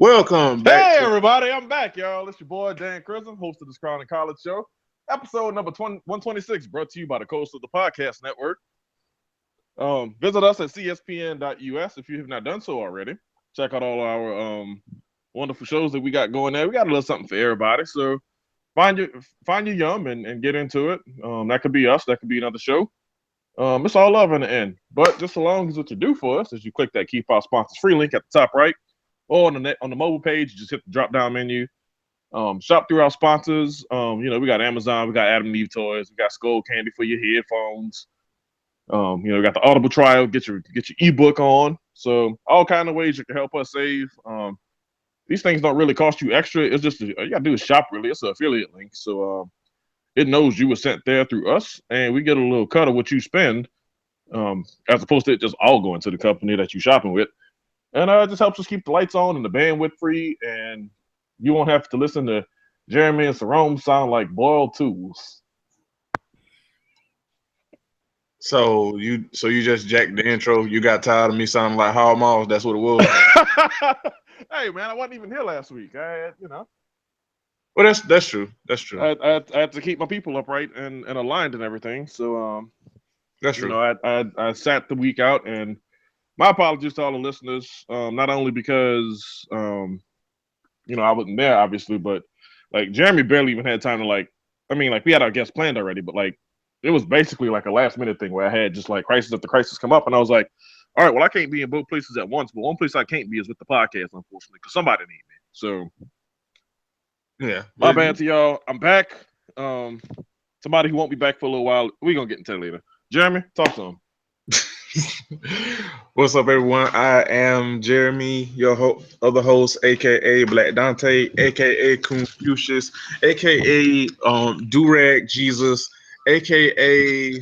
Welcome back Hey to everybody, I'm back, y'all. It's your boy Dan Crism, host of this Crown and College Show. Episode number 126, brought to you by the Coast of the Podcast Network. Visit us at cspn.us if you have not done so already. Check out all our wonderful shows that we got going there. We got a little something for everybody. So find your yum and get into it. That could be us, that could be another show. It's all love in the end. But just so long as what you do for us is you click that Keep Our Sponsors Free link at the top right. Or on the mobile page, you just hit the drop down menu. Shop through our sponsors. We got Amazon, we got Adam and Eve toys, we got Skull Candy for your headphones. We got the Audible trial, get your ebook on. So all kind of ways you can help us save. These things don't really cost you extra. It's just all you gotta do is shop. Really, it's an affiliate link, so it knows you were sent there through us, and we get a little cut of what you spend, as opposed to it just all going to the company that you're shopping with. And it just helps us keep the lights on and the bandwidth free, and you won't have to listen to Jeremy and Sarome sound like boiled tools. So you just jacked the intro. You got tired of me sounding like Hall Moss. That's what it was. Hey man, I wasn't even here last week. Well, that's true. That's true. I had to keep my people upright and aligned and everything. So That's true. I sat the week out, and my apologies to all the listeners. Not only because I wasn't there obviously, but like Jeremy barely even had time to we had our guests planned already, but like it was basically like a last minute thing where I had just like crisis after crisis come up, and I was like, all right, well I can't be in both places at once, but one place I can't be is with the podcast, unfortunately, because somebody need me. So yeah, my bad to y'all. I'm back. Somebody who won't be back for a little while. We're gonna get into it later. Jeremy, talk to him. What's up, everyone? I am Jeremy, your other host, aka Black Dante, aka Confucius, aka Durag Jesus, aka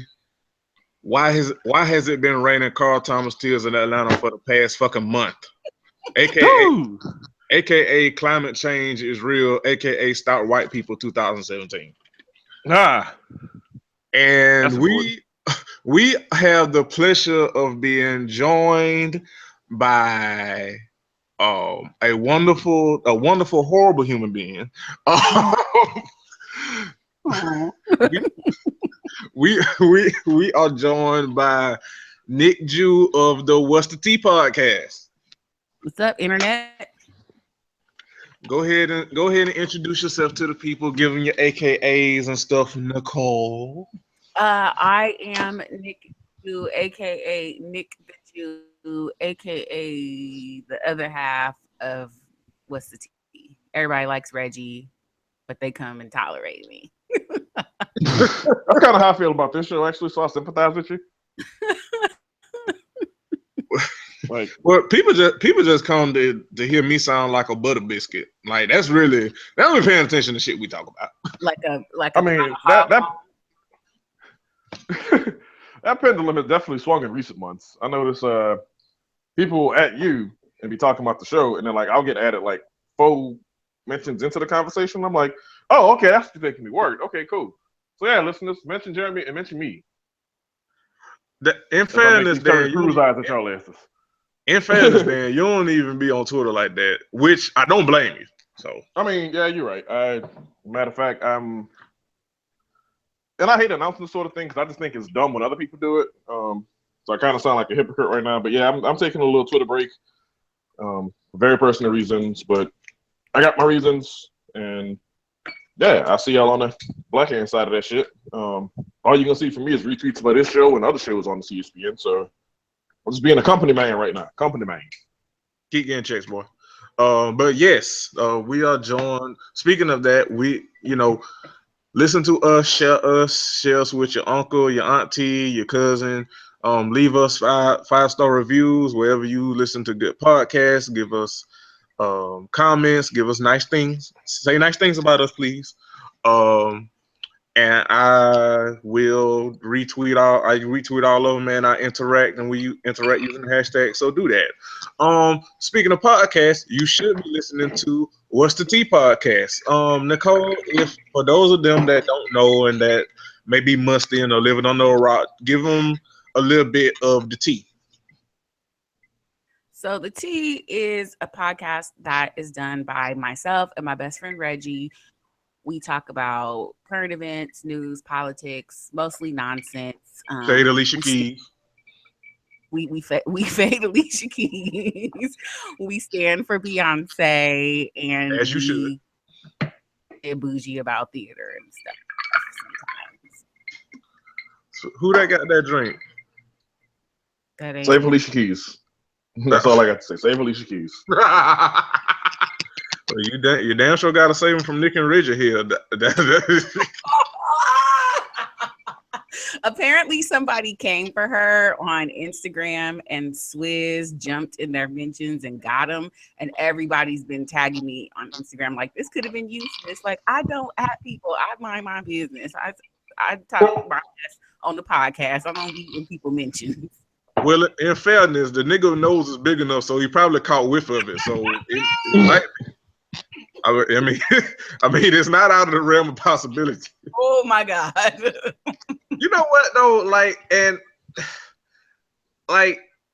why has it been raining Carl Thomas tears in Atlanta for the past fucking month, aka climate change is real, aka Stop White People 2017. And we have the pleasure of being joined by a wonderful, horrible human being. We are joined by NicJu of the What's the Tea podcast. What's up, internet? Go ahead and introduce yourself to the people, give them your AKAs and stuff, Nicole. I am NicJu, aka Nick the Jew, aka the other half of What's the Tea. Everybody likes Reggie, but they come and tolerate me. That's kind of how I feel about this show, actually. So I sympathize with you. Well, people just come to hear me sound like a butter biscuit. Like they're only paying attention to shit we talk about. That pendulum has definitely swung in recent months. I notice people at you and be talking about the show, and then like I'll get added like 4 mentions into the conversation. I'm like, oh, okay, that's making me work. Okay, cool. So yeah, listeners, mention Jeremy and mention me. In fairness, Dan, cruise eyes at y'all asses. In fairness, Dan, you don't even be on Twitter like that, which I don't blame you. So I mean, yeah, you're right. Matter of fact, and I hate announcing this sort of thing because I just think it's dumb when other people do it. So I kind of sound like a hypocrite right now. But yeah, I'm taking a little Twitter break, for very personal reasons. But I got my reasons, and yeah, I see y'all on the black hand side of that shit. All you're gonna see from me is retweets about this show and other shows on the CSPN. So I'm just being a company man right now. Company man. Keep getting checks, boy. But yes, we are joined. Speaking of that, listen to us, share us with your uncle, your auntie, your cousin. Leave us 5-star reviews wherever you listen to good podcasts. Give us comments, give us nice things. Say nice things about us, please. And I will retweet all of them, and I interact, and we interact using the hashtag. So do that. Speaking of podcasts, you should be listening to What's the Tea podcast. Nicole, if for those of them that don't know and that may be musty and are living under a rock, give them a little bit of the tea. So the Tea is a podcast that is done by myself and my best friend Reggie. We talk about current events, news, politics, mostly nonsense. Shade Alicia We Keys. we fade Alicia Keys. We stand for Beyonce, and As you should. we get bougie about theater and stuff sometimes. So who that got that drink? That ain't Save me. Alicia Keys. That's all I got to say. Save Alicia Keys. Well, you damn sure got to save him from Nick and Reggie here. Apparently, somebody came for her on Instagram, and Swizz jumped in their mentions and got him. And everybody's been tagging me on Instagram like, this could have been useless. Like, I don't at people. I mind my business. I talk my best on the podcast. I don't be in people mentions. Well, in fairness, the nigga nose is big enough, so he probably caught whiff of it. So it might. I mean, it's not out of the realm of possibility. Oh my God. You know what though? Like,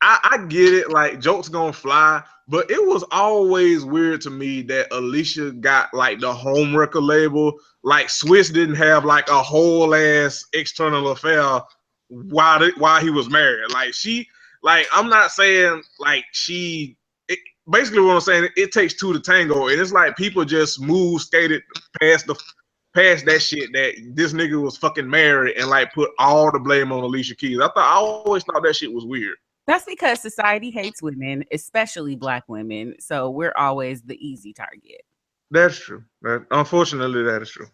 I get it. Like, jokes gonna fly, but it was always weird to me that Alicia got like the home record label. Like, Swiss didn't have like a whole ass external affair while he was married. Like, I'm not saying like basically what I'm saying, it takes two to tango, and it's like people just skated past that shit that this nigga was fucking married and like put all the blame on Alicia Keys. I always thought that shit was weird. That's because society hates women, especially Black women. So we're always the easy target. That's true. Unfortunately, that is true.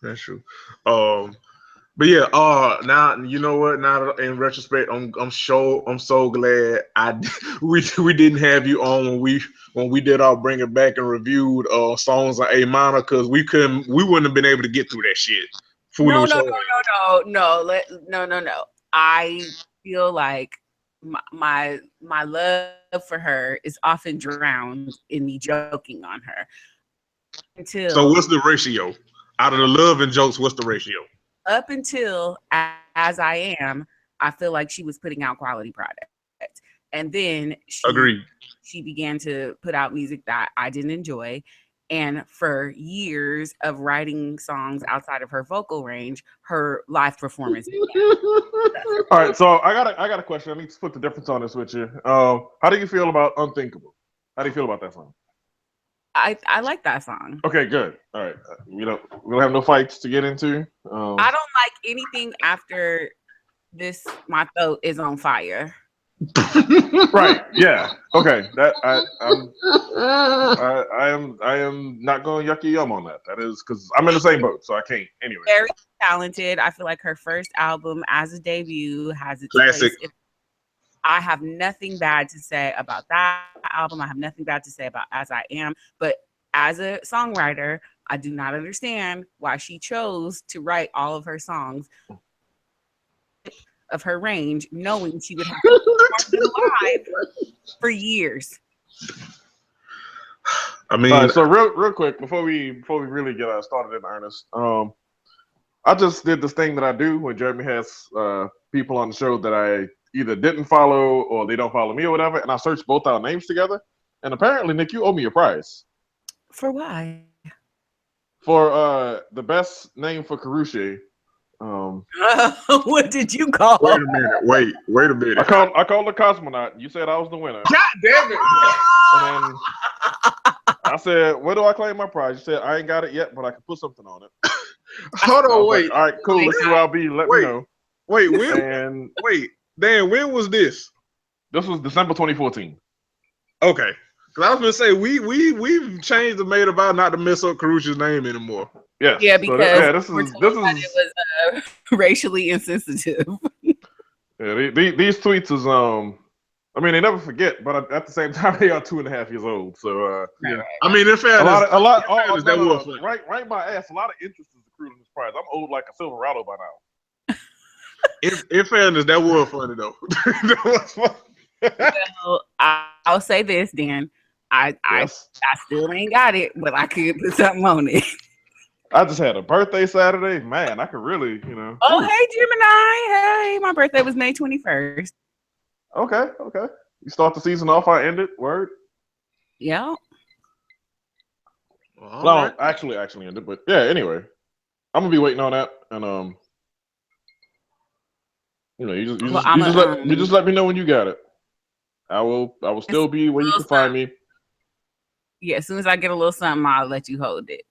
That's true. But yeah, now you know what? Now in retrospect, I'm so glad we didn't have you on when we did our Bring It Back and reviewed songs on A minor, because we wouldn't have been able to get through that shit. No. I feel like my love for her is often drowned in me joking on her. So what's the ratio out of the love and jokes? What's the ratio? Up until As I Am, I feel like she was putting out quality product. And then she began to put out music that I didn't enjoy. And for years of writing songs outside of her vocal range, her live performance. All right, so I got a question. I need to split the difference on this with you. How do you feel about Unthinkable? How do you feel about that song? I like that song. Okay, good. All right, we don't have no fights to get into. I don't like anything after this. My throat is on fire. Right. Yeah. Okay. That I am not going yucky yum on that. That is because I'm in the same boat, so I can't. Anyway. Very talented. I feel like her first album as a debut has its classic. place. I have nothing bad to say about that album. I have nothing bad to say about As I Am. But as a songwriter, I do not understand why she chose to write all of her songs of her range, knowing she would have to perform them live for years. I mean, so real quick before we really get started in earnest, I just did this thing that I do when Jeremy has people on the show that I either didn't follow or they don't follow me or whatever, and I searched both our names together. And apparently, Nick, you owe me a prize. For why? For the best name for Karusha. What did you call? Wait a minute. Wait a minute. I called the cosmonaut. You said I was the winner. God damn it! And then I said, "Where do I claim my prize?" You said, "I ain't got it yet, but I can put something on it." Hold on, wait. Like, all right, cool. This is where I'll be. Let me know. Wait, when? And Dan, when was this? This was December 2014. Okay, because I was gonna say we've changed the made about not to mess up Karusha's name anymore. Yes. Yeah, because this is it was racially insensitive. Yeah, these tweets is I mean, they never forget, but at the same time, they are 2.5 years old. So yeah, I mean, in fairness, a lot. Right, my ass. A lot of interest is accrued in this prize. I'm old like a Silverado by now. In fairness, that was funny though. That was funny. Well, I'll say this, Dan. I still ain't got it, but I could put something on it. I just had a birthday Saturday. Man, I could really, Oh, hey, Gemini. Hey, my birthday was May 21st. Okay. You start the season off, I end it. Word. Yeah. All Well, right. actually end it. But yeah, anyway, I'm gonna be waiting on that, and Well, I'm a you just let me know when you got it. I will still be where you can find me. Yeah, as soon as I get a little something, I'll let you hold it.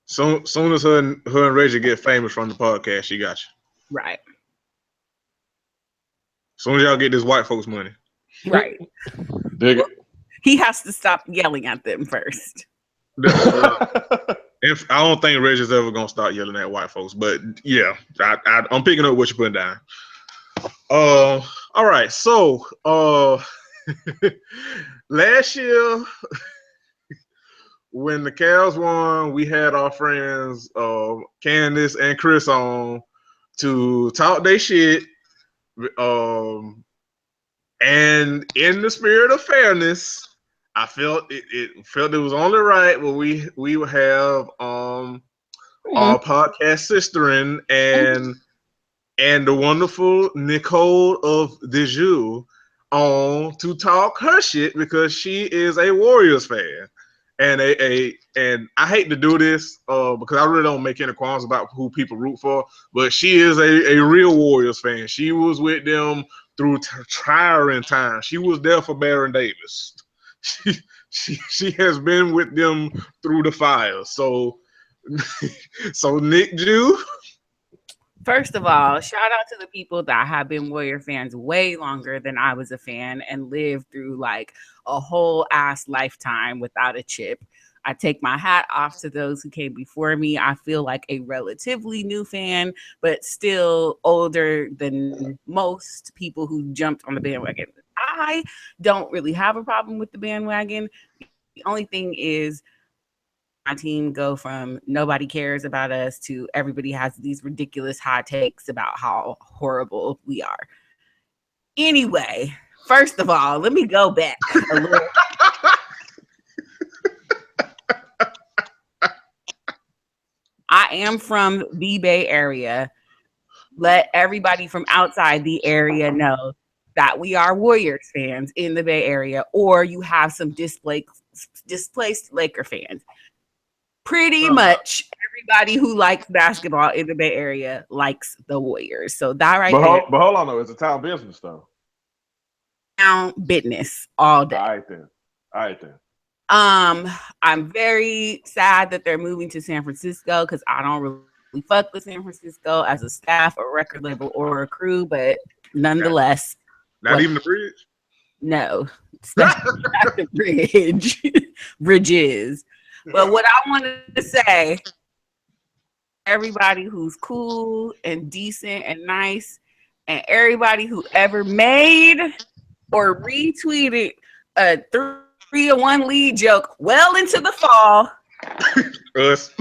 Soon as her and Reggie get famous from the podcast, she got you. Right. Soon as y'all get this white folks money. Right. Dig it. He has to stop yelling at them first. If I don't think Reggie's ever gonna start yelling at white folks, but yeah, I'm picking up what you're putting down. All right. So, last year when the Cavs won, we had our friends Candace and Chris on to talk their shit. And in the spirit of fairness, I felt it was only right when we would have our podcast sisterin and the wonderful Nicole of NicJu on to talk her shit because she is a Warriors fan. And and I hate to do this because I really don't make any qualms about who people root for, but she is a real Warriors fan. She was with them through trying times. She was there for Baron Davis. She has been with them through the fire. So NicJu. First of all, shout out to the people that have been Warrior fans way longer than I was a fan and lived through like a whole ass lifetime without a chip. I take my hat off to those who came before me. I feel like a relatively new fan, but still older than most people who jumped on the bandwagon. I don't really have a problem with the bandwagon. The only thing is my team go from nobody cares about us to everybody has these ridiculous hot takes about how horrible we are. Anyway, first of all, let me go back a little. I am from the Bay Area. Let everybody from outside the area know that we are Warriors fans in the Bay Area, or you have some displaced Laker fans. Pretty much everybody who likes basketball in the Bay Area likes the Warriors. So that right there. But hold on though, it's a town business though. Town business all day. All right then. I'm very sad that they're moving to San Francisco because I don't really fuck with San Francisco as a staff, a record label, or a crew, but nonetheless. Not even the bridge? No. Not the bridge. Bridges. But what I wanted to say, everybody who's cool and decent and nice, and everybody who ever made or retweeted a 3-1 lead joke well into the fall. Us.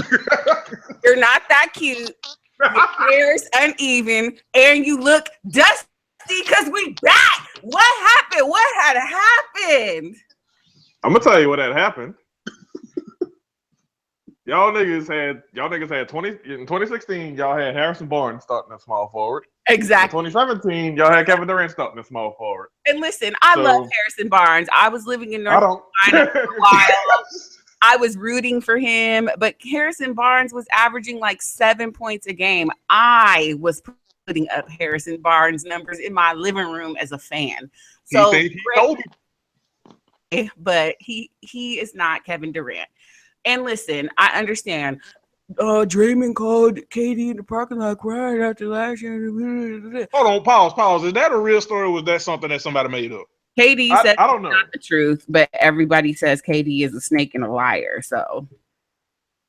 You're not that cute. Your hair's uneven, and you look dusty because we back. What happened? What had happened? I'm gonna tell you what had happened. Y'all niggas had 20 in 2016. Y'all had Harrison Barnes starting at small forward. Exactly. In 2017, y'all had Kevin Durant starting at small forward. And listen, I love Harrison Barnes. I was living in North Carolina for a while. I was rooting for him, but Harrison Barnes was averaging like 7 points a game. I was putting up Harrison Barnes numbers in my living room as a fan. So, but he is not Kevin Durant. And listen, I understand. Draymond called KD in the parking lot crying after last year. Hold on, pause. Is that a real story or was that something that somebody made up? KD said I don't know. Not the truth, but everybody says KD is a snake and a liar. So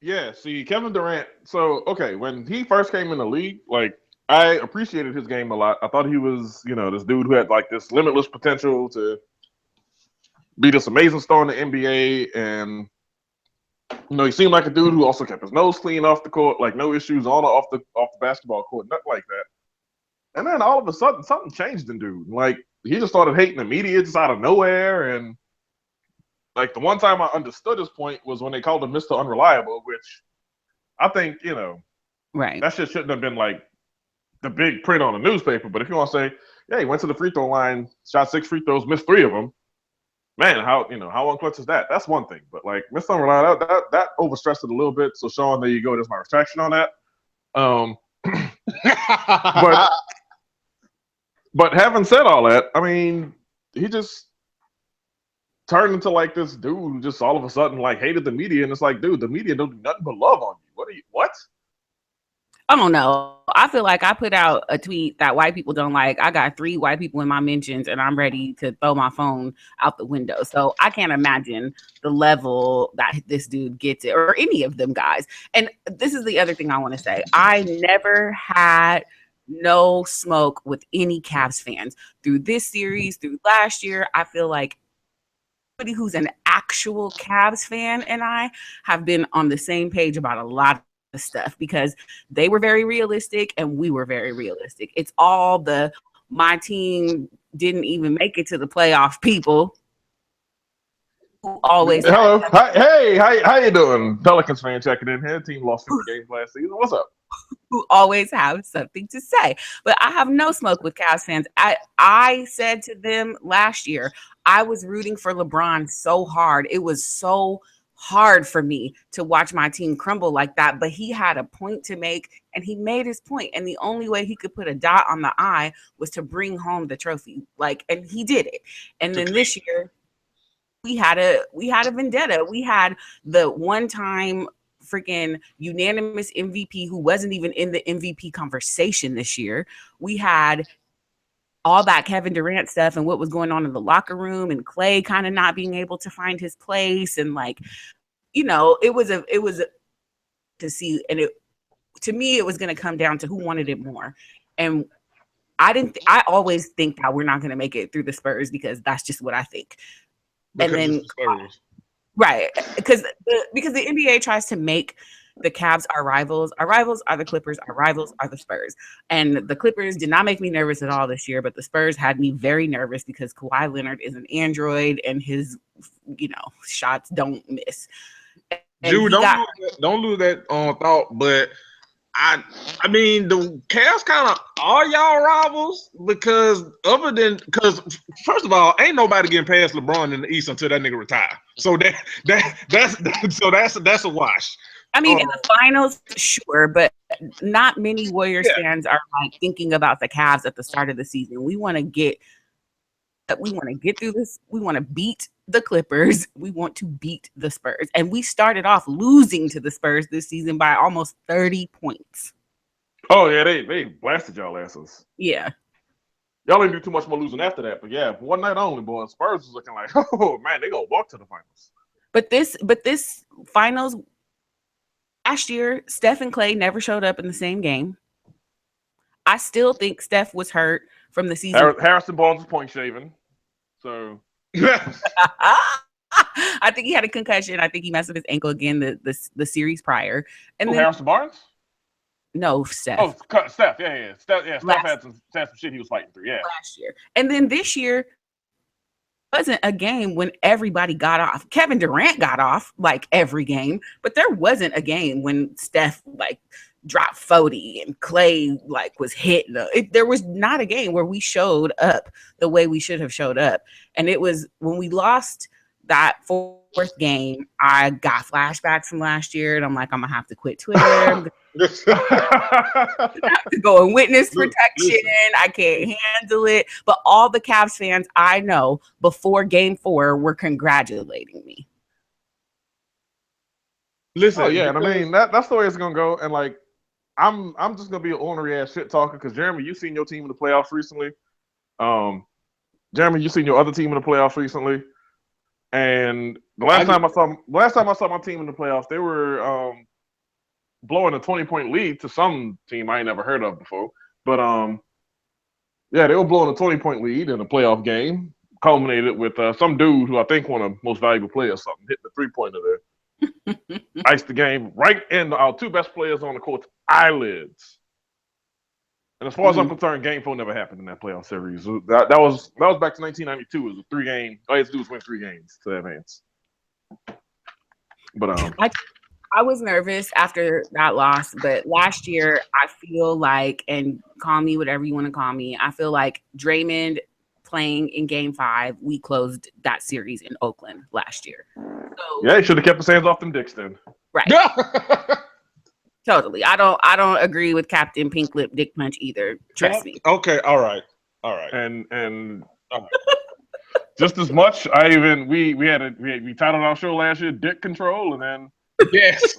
yeah, see, Kevin Durant. So okay, when he first came in the league, like I appreciated his game a lot. I thought he was, this dude who had like this limitless potential to be this amazing star in the NBA, and he seemed like a dude who also kept his nose clean off the court, like no issues on or off the basketball court, nothing like that. And then all of a sudden, something changed in dude. Like he just started hating the media just out of nowhere. And like the one time I understood his point was when they called him Mr. Unreliable, which I think, right, that shit shouldn't have been like the big print on the newspaper. But if you want to say Yeah, he went to the free throw line, shot 6 free throws, missed 3 of them. Man, how unclutch is that? That's one thing, but like missed unreliable, that overstressed it a little bit. So Sean, there you go. There's my retraction on that. But but having said all that, I mean, he just turned into like this dude who just all of a sudden like hated the media, and it's like, dude, the media don't do nothing but love on you. What? I don't know. I feel like I put out a tweet that white people don't like. I got 3 white people in my mentions, and I'm ready to throw my phone out the window. So I can't imagine the level that this dude gets it, or any of them guys. And this is the other thing I want to say. I never had no smoke with any Cavs fans through this series, through last year. I feel like somebody who's an actual Cavs fan and I have been on the same page about a lot of stuff because they were very realistic and we were very realistic. It's all the my team didn't even make it to the playoff people who always Hello. Hi, hey, how you doing? Pelicans fan checking in here. Team lost 50 games last season. What's up? who always have something to say. But I have no smoke with Cavs fans. I said to them last year, I was rooting for LeBron so hard. It was so hard for me to watch my team crumble like that. But he had a point to make, and he made his point. And the only way he could put a dot on the I was to bring home the trophy. And he did it. And then this year, we had a vendetta. We had the one time freaking unanimous MVP who wasn't even in the MVP conversation this year. We had all that Kevin Durant stuff and what was going on in the locker room, and Clay kind of not being able to find his place, and it was to see, and to me it was going to come down to who wanted it more. And I always think that we're not going to make it through the Spurs because that's just what I think. Because and then it's the Spurs. Right, because the NBA tries to make the Cavs our rivals. Our rivals are the Clippers. Our rivals are the Spurs. And the Clippers did not make me nervous at all this year, but the Spurs had me very nervous because Kawhi Leonard is an android and his, shots don't miss. And Dude, don't lose that thought. But I mean, the Cavs kind of are y'all rivals because first of all, ain't nobody getting past LeBron in the East until that nigga retire. So that's a wash. I mean, in the finals, sure, but not many Warriors fans are like thinking about the Cavs at the start of the season. We want to get through this. We want to beat the Clippers. We want to beat the Spurs. And we started off losing to the Spurs this season by almost 30 points. Oh, yeah, they blasted y'all asses. Yeah. Y'all didn't do too much more losing after that. But yeah, one night only, boy. Spurs was looking like, oh, man, they going to walk to the finals. But this finals, last year, Steph and Clay never showed up in the same game. I still think Steph was hurt from the season. Harrison Barnes was point shaving. So I think he had a concussion. I think he messed up his ankle again the series prior. And then Harrison Barnes? No, Steph. Oh, Steph. Yeah. Steph had some shit he was fighting through. Yeah. Last year. And then this year wasn't a game when everybody got off. Kevin Durant got off like every game, but there wasn't a game when Steph dropped 40 and Clay was hitting. There was not a game where we showed up the way we should have showed up. And it was when we lost that fourth game, I got flashbacks from last year, and I'm like, I'm gonna have to quit Twitter. I'm gonna have to go in witness protection. I can't handle it. But all the Cavs fans I know before Game 4 were congratulating me. Listen, and I mean that's the way it's gonna go. And I'm just gonna be an ornery ass shit talker because Jeremy, you've seen your team in the playoffs recently. Jeremy, you've seen your other team in the playoffs recently. And the last time I saw my team in the playoffs, they were blowing a 20-point lead to some team I ain't never heard of before. But they were blowing a 20-point lead in a playoff game, culminated with some dude who I think one of the most valuable players, something hit the 3-pointer there. Iced the game right in our 2 best players on the court's eyelids. And as far as I'm concerned, Game 4 never happened in that playoff series. That was back to 1992. It was a 3-game. All you had to do was win 3 games to advance. But I was nervous after that loss, but last year I feel like, and call me whatever you want to call me, I feel like Draymond playing in Game 5, we closed that series in Oakland last year. So Yeah, he should have kept his hands off them dicks then. right, totally. I don't agree with Captain Pink Lip Dick Punch either. Trust me. Okay, all right. And just as much, we titled our show last year "Dick Control," and then yes,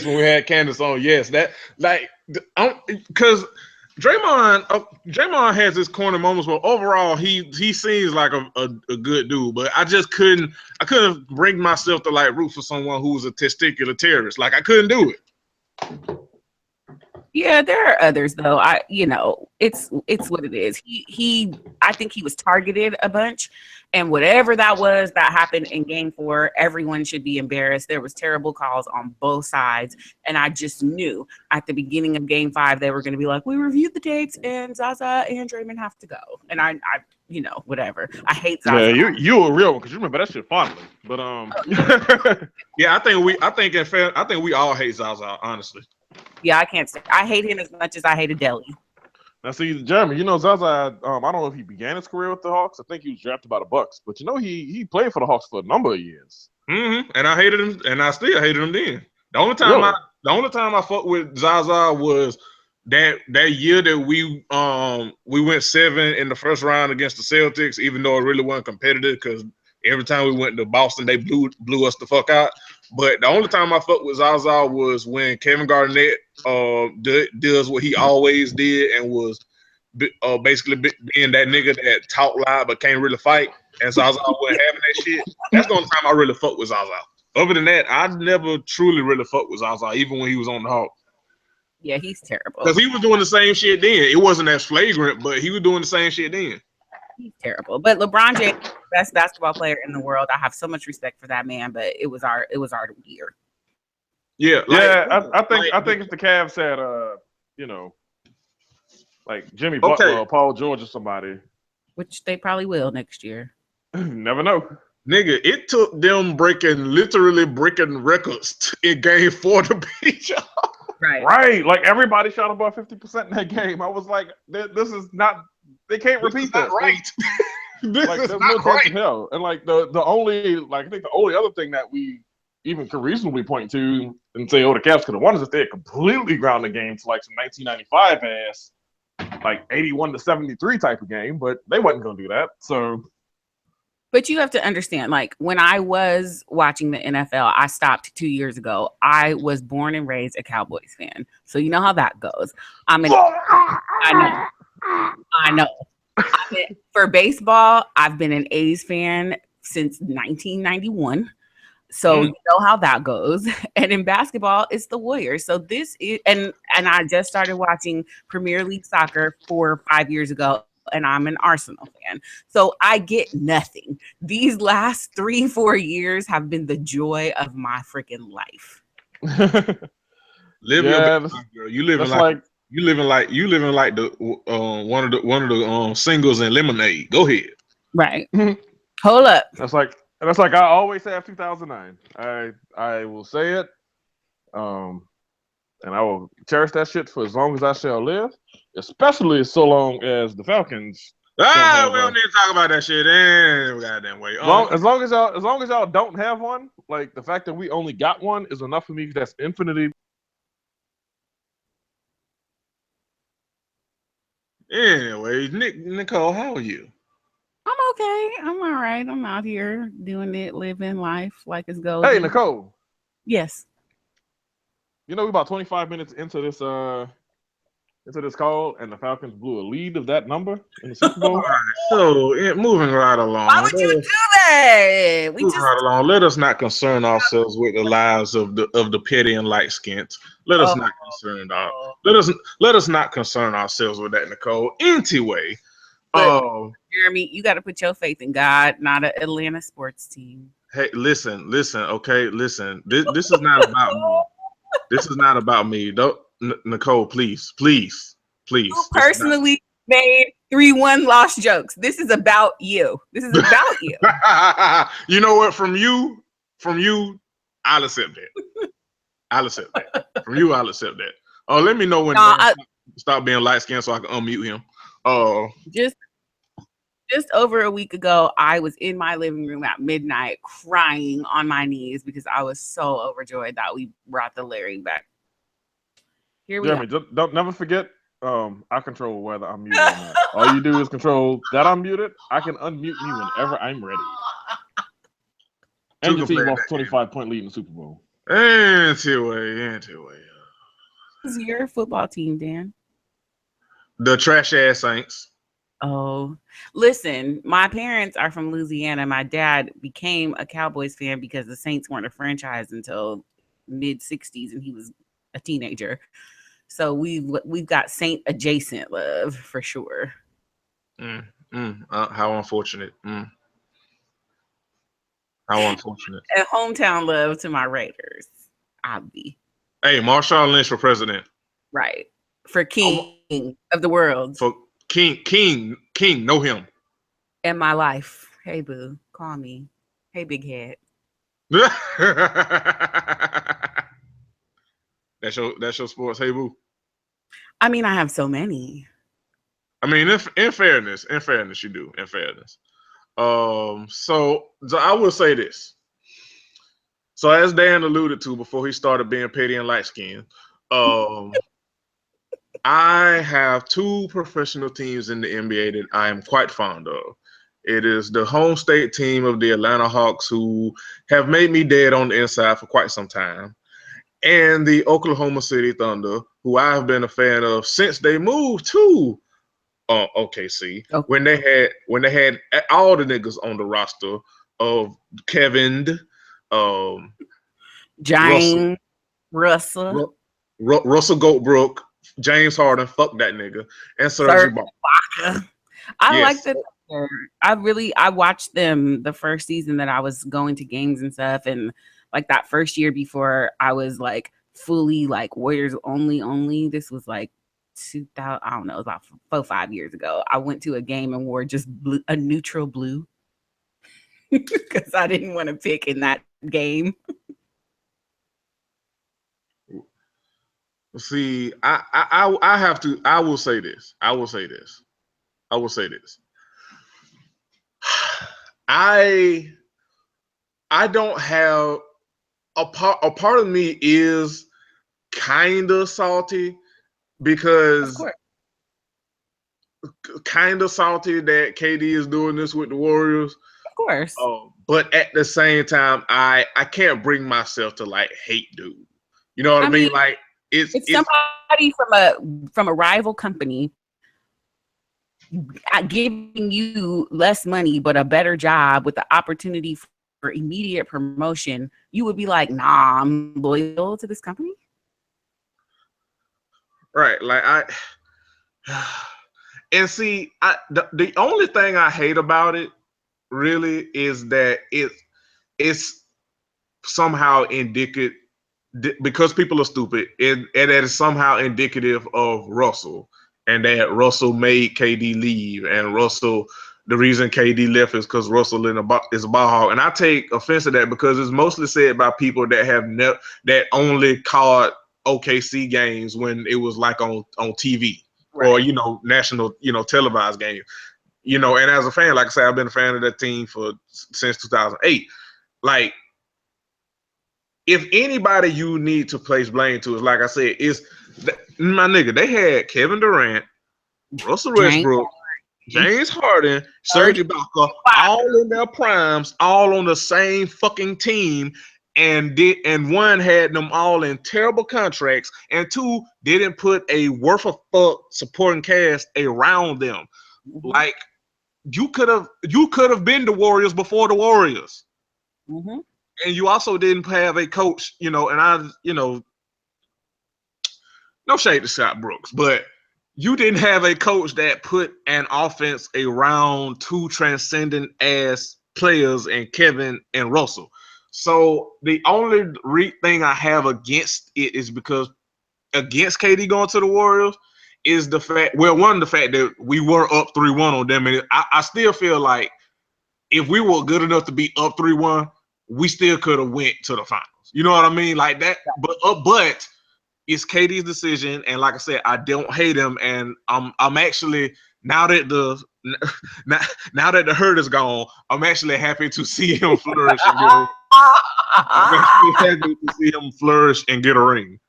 when we had Candace on, yes, that like because Draymond has his corner moments, but overall he seems like a good dude. But I couldn't bring myself to like root for someone who was a testicular terrorist. Like I couldn't do it. Yeah, there are others though. It's what it is. I think he was targeted a bunch, and whatever that was that happened in Game 4, everyone should be embarrassed. There was terrible calls on both sides, and I just knew at the beginning of Game 5 they were going to be like, "We reviewed the tapes, and Zaza and Draymond have to go." And I whatever. I hate Zaza. Yeah, you a real one because you remember that shit fondly. But yeah, I think we all hate Zaza, honestly. Yeah, I can't say I hate him as much as I hated Deli. Now, see, Jeremy, Zaza. I don't know if he began his career with the Hawks. I think he was drafted by the Bucks, but he played for the Hawks for a number of years. Mm-hmm. And I hated him, and I still hated him then. The only time I fucked with Zaza was that year that we went 7 in the first round against the Celtics, even though it really wasn't competitive because every time we went to Boston, they blew us the fuck out. But the only time I fucked with Zaza was when Kevin Garnett does what he always did and was basically being that nigga that talk loud but can't really fight. And Zaza wasn't having that shit. That's the only time I really fucked with Zaza. Other than that, I never truly really fucked with Zaza, even when he was on the Hawks. Yeah, he's terrible. Because he was doing the same shit then. It wasn't as flagrant, but he was doing the same shit then. He's terrible. But LeBron James, best basketball player in the world. I have so much respect for that man, but it was our year. Yeah, I think if the Cavs had like Jimmy Butler or Paul George or somebody, which they probably will next year. Never know. Nigga, it took them literally breaking records in Game 4 to beat y'all. Right. Like everybody shot above 50% in that game. I was like, this is not. They can't repeat this. Right. There's no chance in hell. And like the only I think the only other thing that we even could reasonably point to and say, the Cavs could have won is if they had completely ground the game to like some 1995 ass, like 81-73 type of game. But they wasn't gonna do that. So. But you have to understand, like when I was watching the NFL, I stopped 2 years ago. I was born and raised a Cowboys fan, so you know how that goes. I know. For baseball, I've been an A's fan since 1991. So you know how that goes. And in basketball, it's the Warriors. So this is and I just started watching Premier League soccer 4 or 5 years ago, and I'm an Arsenal fan. So I get nothing. These last 3-4 years have been the joy of my freaking life. Live your best life, girl. You living like the one of the singles in Lemonade. Go ahead. Right. Hold up. That's like I always have 2009. I will say it. And I will cherish that shit for as long as I shall live, especially so long as the Falcons. We don't need to talk about that shit. Goddamn way. As long as y'all don't have one, like the fact that we only got one is enough for me. That's infinity. Anyway, Nicole, how are you? I'm okay. I'm all right. I'm out here doing it, living life like it's golden. Hey, Nicole. Yes. We're about 25 minutes into this call, and the Falcons blew a lead of that number in the Super Bowl. So moving right along. Why would you do that? Right along. Let us not concern ourselves with the lives of the petty and light skins. Let us not concern ourselves with that, Nicole. Anyway, Jeremy, you got to put your faith in God, not an Atlanta sports team. Hey, listen. Okay, listen. This is not about me. This is not about me. Don't, Nicole, please. You personally made 3-1 loss jokes. This is about you. This is about you. You know what? From you, I'll accept that. I'll accept that. From you, I'll accept that. Oh, let me know when No, Dan stop being light skinned so I can unmute him. Just over a week ago, I was in my living room at midnight crying on my knees because I was so overjoyed that we brought the Larry back. Here we Jeremy, are. don't never forget. I control whether I'm muted or not. All you do is control that I'm muted. I can unmute me whenever I'm ready. And your team lost 25-point lead in the Super Bowl. Anyway. Who's your football team, Dan? The trash ass Saints. Oh, listen, my parents are from Louisiana. My dad became a Cowboys fan because the Saints weren't a franchise until mid 60s and he was a teenager. So we've got Saint adjacent love for sure. How unfortunate. How unfortunate. And hometown love to my Raiders. I'll be. Hey, Marshawn Lynch for president. Right. For king of the world. For King, know him. In my life. Hey, boo. Call me. Hey, big head. That's your sports. Hey, boo. I mean, I have so many. I mean, in fairness, you do. In fairness. So I will say this. So as Dan alluded to before he started being petty and light skinned, I have two professional teams in the NBA that I am quite fond of. It is the home state team of the Atlanta Hawks, who have made me dead on the inside for quite some time, and the Oklahoma City Thunder, who I have been a fan of since they moved to OKC. Okay. When they had all the niggas on the roster of Kevin, James Russell Goldbrook, James Harden, fuck that nigga, and Serge Ibaka. I like that. I watched them the first season that I was going to games and stuff, and like that first year before I was like fully like Warriors only. This was like 2000. I don't know, it was about 4-5 years ago. I went to a game and wore just a neutral blue because I didn't want to pick in that game. See, I have to. I will say this. I don't have a part of me is kind of salty because kind of salty that KD is doing this with the Warriors. Of course. But at the same time, I can't bring myself to like hate dude. You know what I mean? Like it's somebody from a rival company giving you less money but a better job with the opportunity for immediate promotion. You would be like, nah, I'm loyal to this company. Right. Like and see, the only thing I hate about it really is that it's somehow indicative, because people are stupid, and it is somehow indicative of Russell, and that Russell made KD leave, and Russell, the reason KD left is because Russell is a ball hog. And I take offense to that because it's mostly said by people that have that only caught OKC games when it was like on TV, right, or national televised games. And as a fan, like I said, I've been a fan of that team since 2008. Like, if anybody you need to place blame to is, like I said, is my nigga. They had Kevin Durant, Russell Westbrook, James Harden, Serge Ibaka, all in their primes, all on the same fucking team, and one had them all in terrible contracts, and two didn't put a worth of fuck supporting cast around them. Mm-hmm. Like, you could have been the Warriors before the Warriors. Mm-hmm. And you also didn't have a coach, and no shade to Scott Brooks, but you didn't have a coach that put an offense around two transcendent ass players in Kevin and Russell. So the only thing I have against it is because against KD going to the Warriors is the fact, the fact that we were up 3-1 on them. And I still feel like if we were good enough to be up 3-1, we still could have went to the finals. You know what I mean? Like that. But it's KD's decision, and like I said, I don't hate him, and I'm actually now that the now that the hurt is gone, I'm actually happy to see him flourish and get a ring. I'm actually happy to see him flourish and get a ring.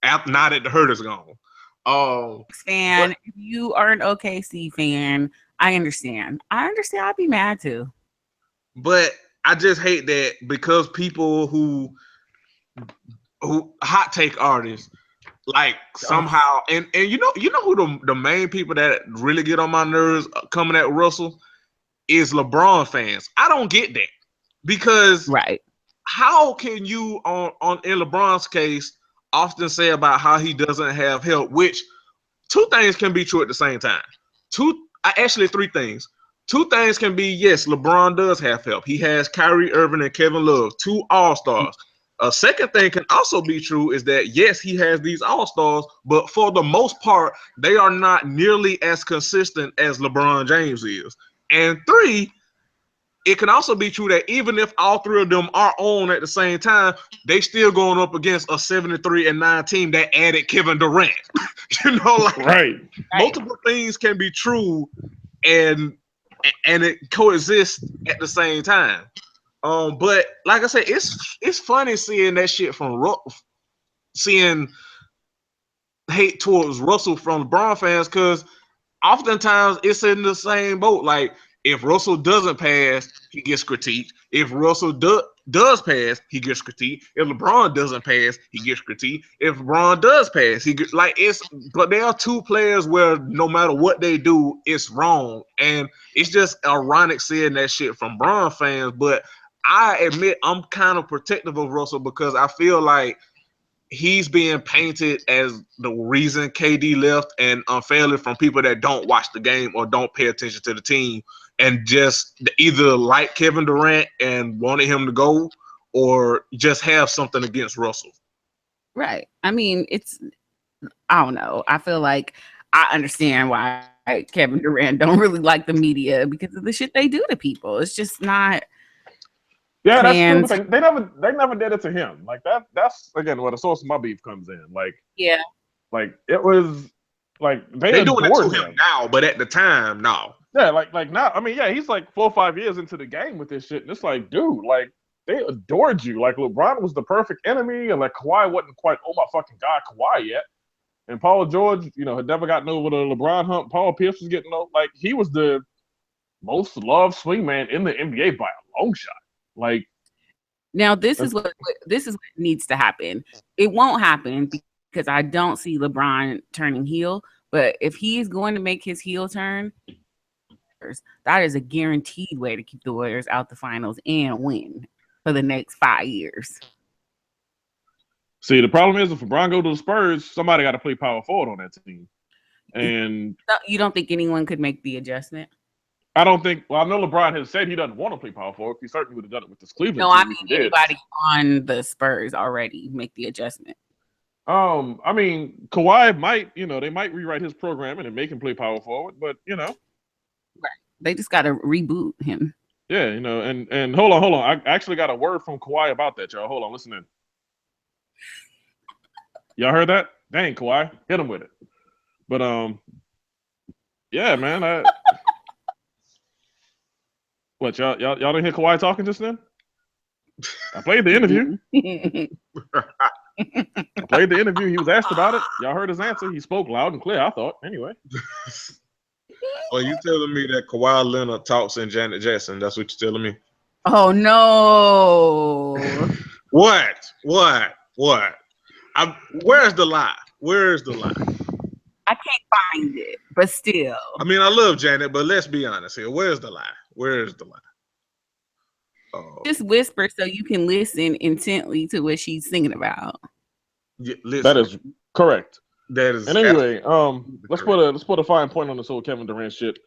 Now that the hurt is gone. Fan, if you are an OKC fan, I understand. I'd be mad too. But I just hate that because people who hot take artists like somehow and you know who the main people that really get on my nerves coming at Russell is LeBron fans. I don't get that because how can you on in LeBron's case often say about how he doesn't have help, which two things can be true at the same time. Actually three things. Two things can be, yes, LeBron does have help. He has Kyrie Irving and Kevin Love, two all-stars. A second thing can also be true is that, yes, he has these all-stars, but for the most part, they are not nearly as consistent as LeBron James is. And three, it can also be true that even if all three of them are on at the same time, they still going up against a 73-9 team that added Kevin Durant. You know, like multiple things can be true and it coexists at the same time. But like I said, it's funny seeing that shit from seeing hate towards Russell from LeBron fans because oftentimes it's in the same boat. Like if Russell doesn't pass, he gets critiqued. If Russell does pass, he gets critiqued. If LeBron doesn't pass, he gets critiqued. If LeBron does pass, he gets but there are two players where no matter what they do, it's wrong. And it's just ironic seeing that shit from Bron fans. But I admit I'm kind of protective of Russell because I feel like he's being painted as the reason KD left and unfairly from people that don't watch the game or don't pay attention to the team and just either like Kevin Durant and wanted him to go or just have something against Russell. Right. I mean, I don't know. I feel like I understand why Kevin Durant don't really like the media because of the shit they do to people. It's just not. Yeah, that's true. They never did it to him. Like that's again where the source of my beef comes in. Like like it was like they doing it to him now, but at the time, no. Yeah, like now. I mean, yeah, he's like 4 or 5 years into the game with this shit, and it's like, dude, like they adored you. Like LeBron was the perfect enemy, and like Kawhi wasn't quite oh my fucking god Kawhi yet. And Paul George, you know, had never gotten over the LeBron hump. Paul Pierce was getting over. Like he was the most loved swingman in the NBA by a long shot. Like now, this is what needs to happen. It won't happen because I don't see LeBron turning heel. But if he is going to make his heel turn, that is a guaranteed way to keep the Warriors out the finals and win for the next 5 years. See, the problem is if LeBron go to the Spurs, somebody got to play power forward on that team. And you don't think anyone could make the adjustment? I don't think. Well, I know LeBron has said he doesn't want to play power forward. He certainly would have done it with this Cleveland. No, I mean anybody on the Spurs already make the adjustment. I mean, Kawhi might, you know, they might rewrite his program and make him play power forward, but you know, right? They just got to reboot him. Yeah, you know, and hold on. I actually got a word from Kawhi about that, y'all. Hold on, listen in. Y'all heard that? Dang, Kawhi, hit him with it. But yeah, man. What y'all didn't hear Kawhi talking just then? I played the interview. I played the interview. He was asked about it. Y'all heard his answer. He spoke loud and clear, I thought. Anyway. Well, you telling me that Kawhi Leonard talks in Janet Jackson? That's what you're telling me? Oh no! What? Where's the lie? Where's the lie? I can't find it, but still. I mean, I love Janet, but let's be honest here. Where's the lie? Where's the lie? Just whisper so you can listen intently to what she's singing about. Yeah, that is correct. That is. And anyway, let's put a fine point on this whole Kevin Durant shit.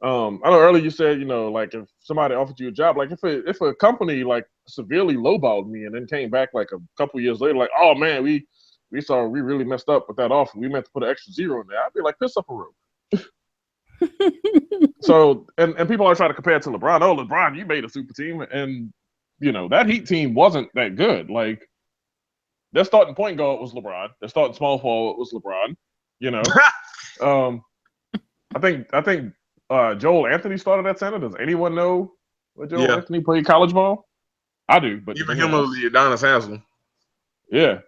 I know earlier you said, you know, like if somebody offered you a job, like if a company like severely lowballed me and then came back like a couple years later, like, oh man, we really messed up with that offer. We meant to put an extra zero in there. I'd be like, piss up a room. So and people are trying to compare it to LeBron. Oh, LeBron, you made a super team, and that Heat team wasn't that good. Like, their starting point guard was LeBron. Their starting small forward was LeBron. I think Joel Anthony started at center. Does anyone know where Joel Yeah. Anthony played college ball? I do, but Even him or Udonis Haslem. yeah.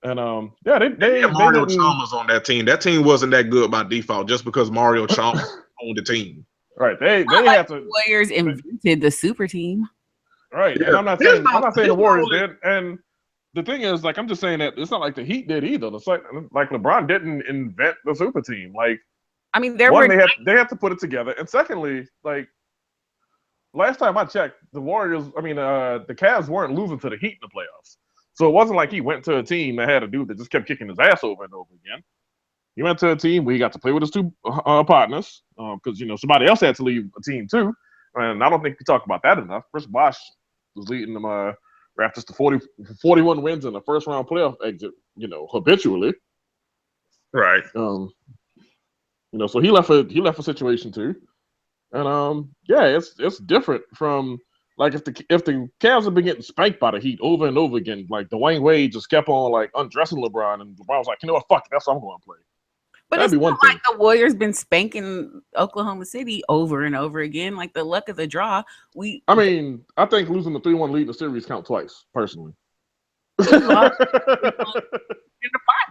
And they had Mario didn't. Chalmers on that team. That team wasn't that good by default, just because Mario Chalmers owned the team. Right. They had to. Warriors invented the super team. Right. Yeah. And I'm not saying the Warriors did. And the thing is, like, I'm just saying that it's not like the Heat did either. It's like LeBron didn't invent the super team. Like, I mean, they had to put it together. And secondly, like, last time I checked, the Cavs weren't losing to the Heat in the playoffs. So it wasn't like he went to a team that had a dude that just kept kicking his ass over and over again. He went to a team where he got to play with his two partners because, somebody else had to leave a team too. And I don't think we talk about that enough. Chris Bosh was leading them Raptors to 41 wins in the first round playoff exit, habitually. Right. So he left a situation too. And it's different from, like, if the Cavs have been getting spanked by the Heat over and over again, like Dwayne Wade just kept on like undressing LeBron, and LeBron was like, you know what, fuck it, that's what I'm going to play. But it's not like the Warriors been spanking Oklahoma City over and over again. Like, the luck of the draw. I think losing the 3-1 lead in the series count twice, personally. In the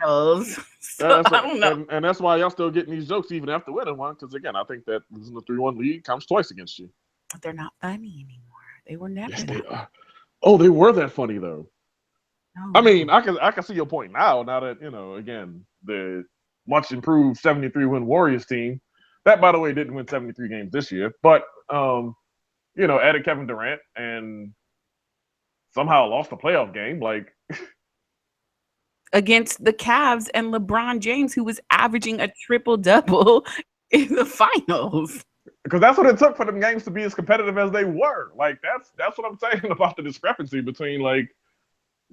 finals. So, I don't know. And that's why y'all still getting these jokes even after winning one, because again, I think that losing the 3-1 lead counts twice against you. But they're not funny anymore. They were never. Yes, they are. Oh, they were that funny though. No. I can see your point now that, again, the much improved 73-win Warriors team, that, by the way, didn't win 73 games this year, but added Kevin Durant and somehow lost the playoff game, like, against the Cavs and LeBron James, who was averaging a triple-double in the finals. Because that's what it took for them games to be as competitive as they were. Like, that's what I'm saying about the discrepancy between, like,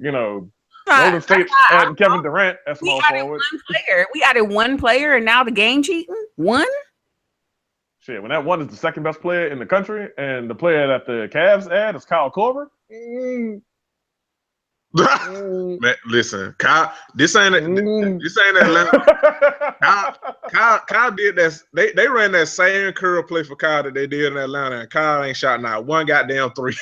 Golden State and Kevin Durant as small forward. We added one player, and now the game cheating? One? Shit, when that one is the second best player in the country, and the player that the Cavs add is Kyle Korver. Man, listen, Kyle. This ain't Atlanta. Kyle did that. They ran that same curl play for Kyle that they did in Atlanta, and Kyle ain't shot not one goddamn three.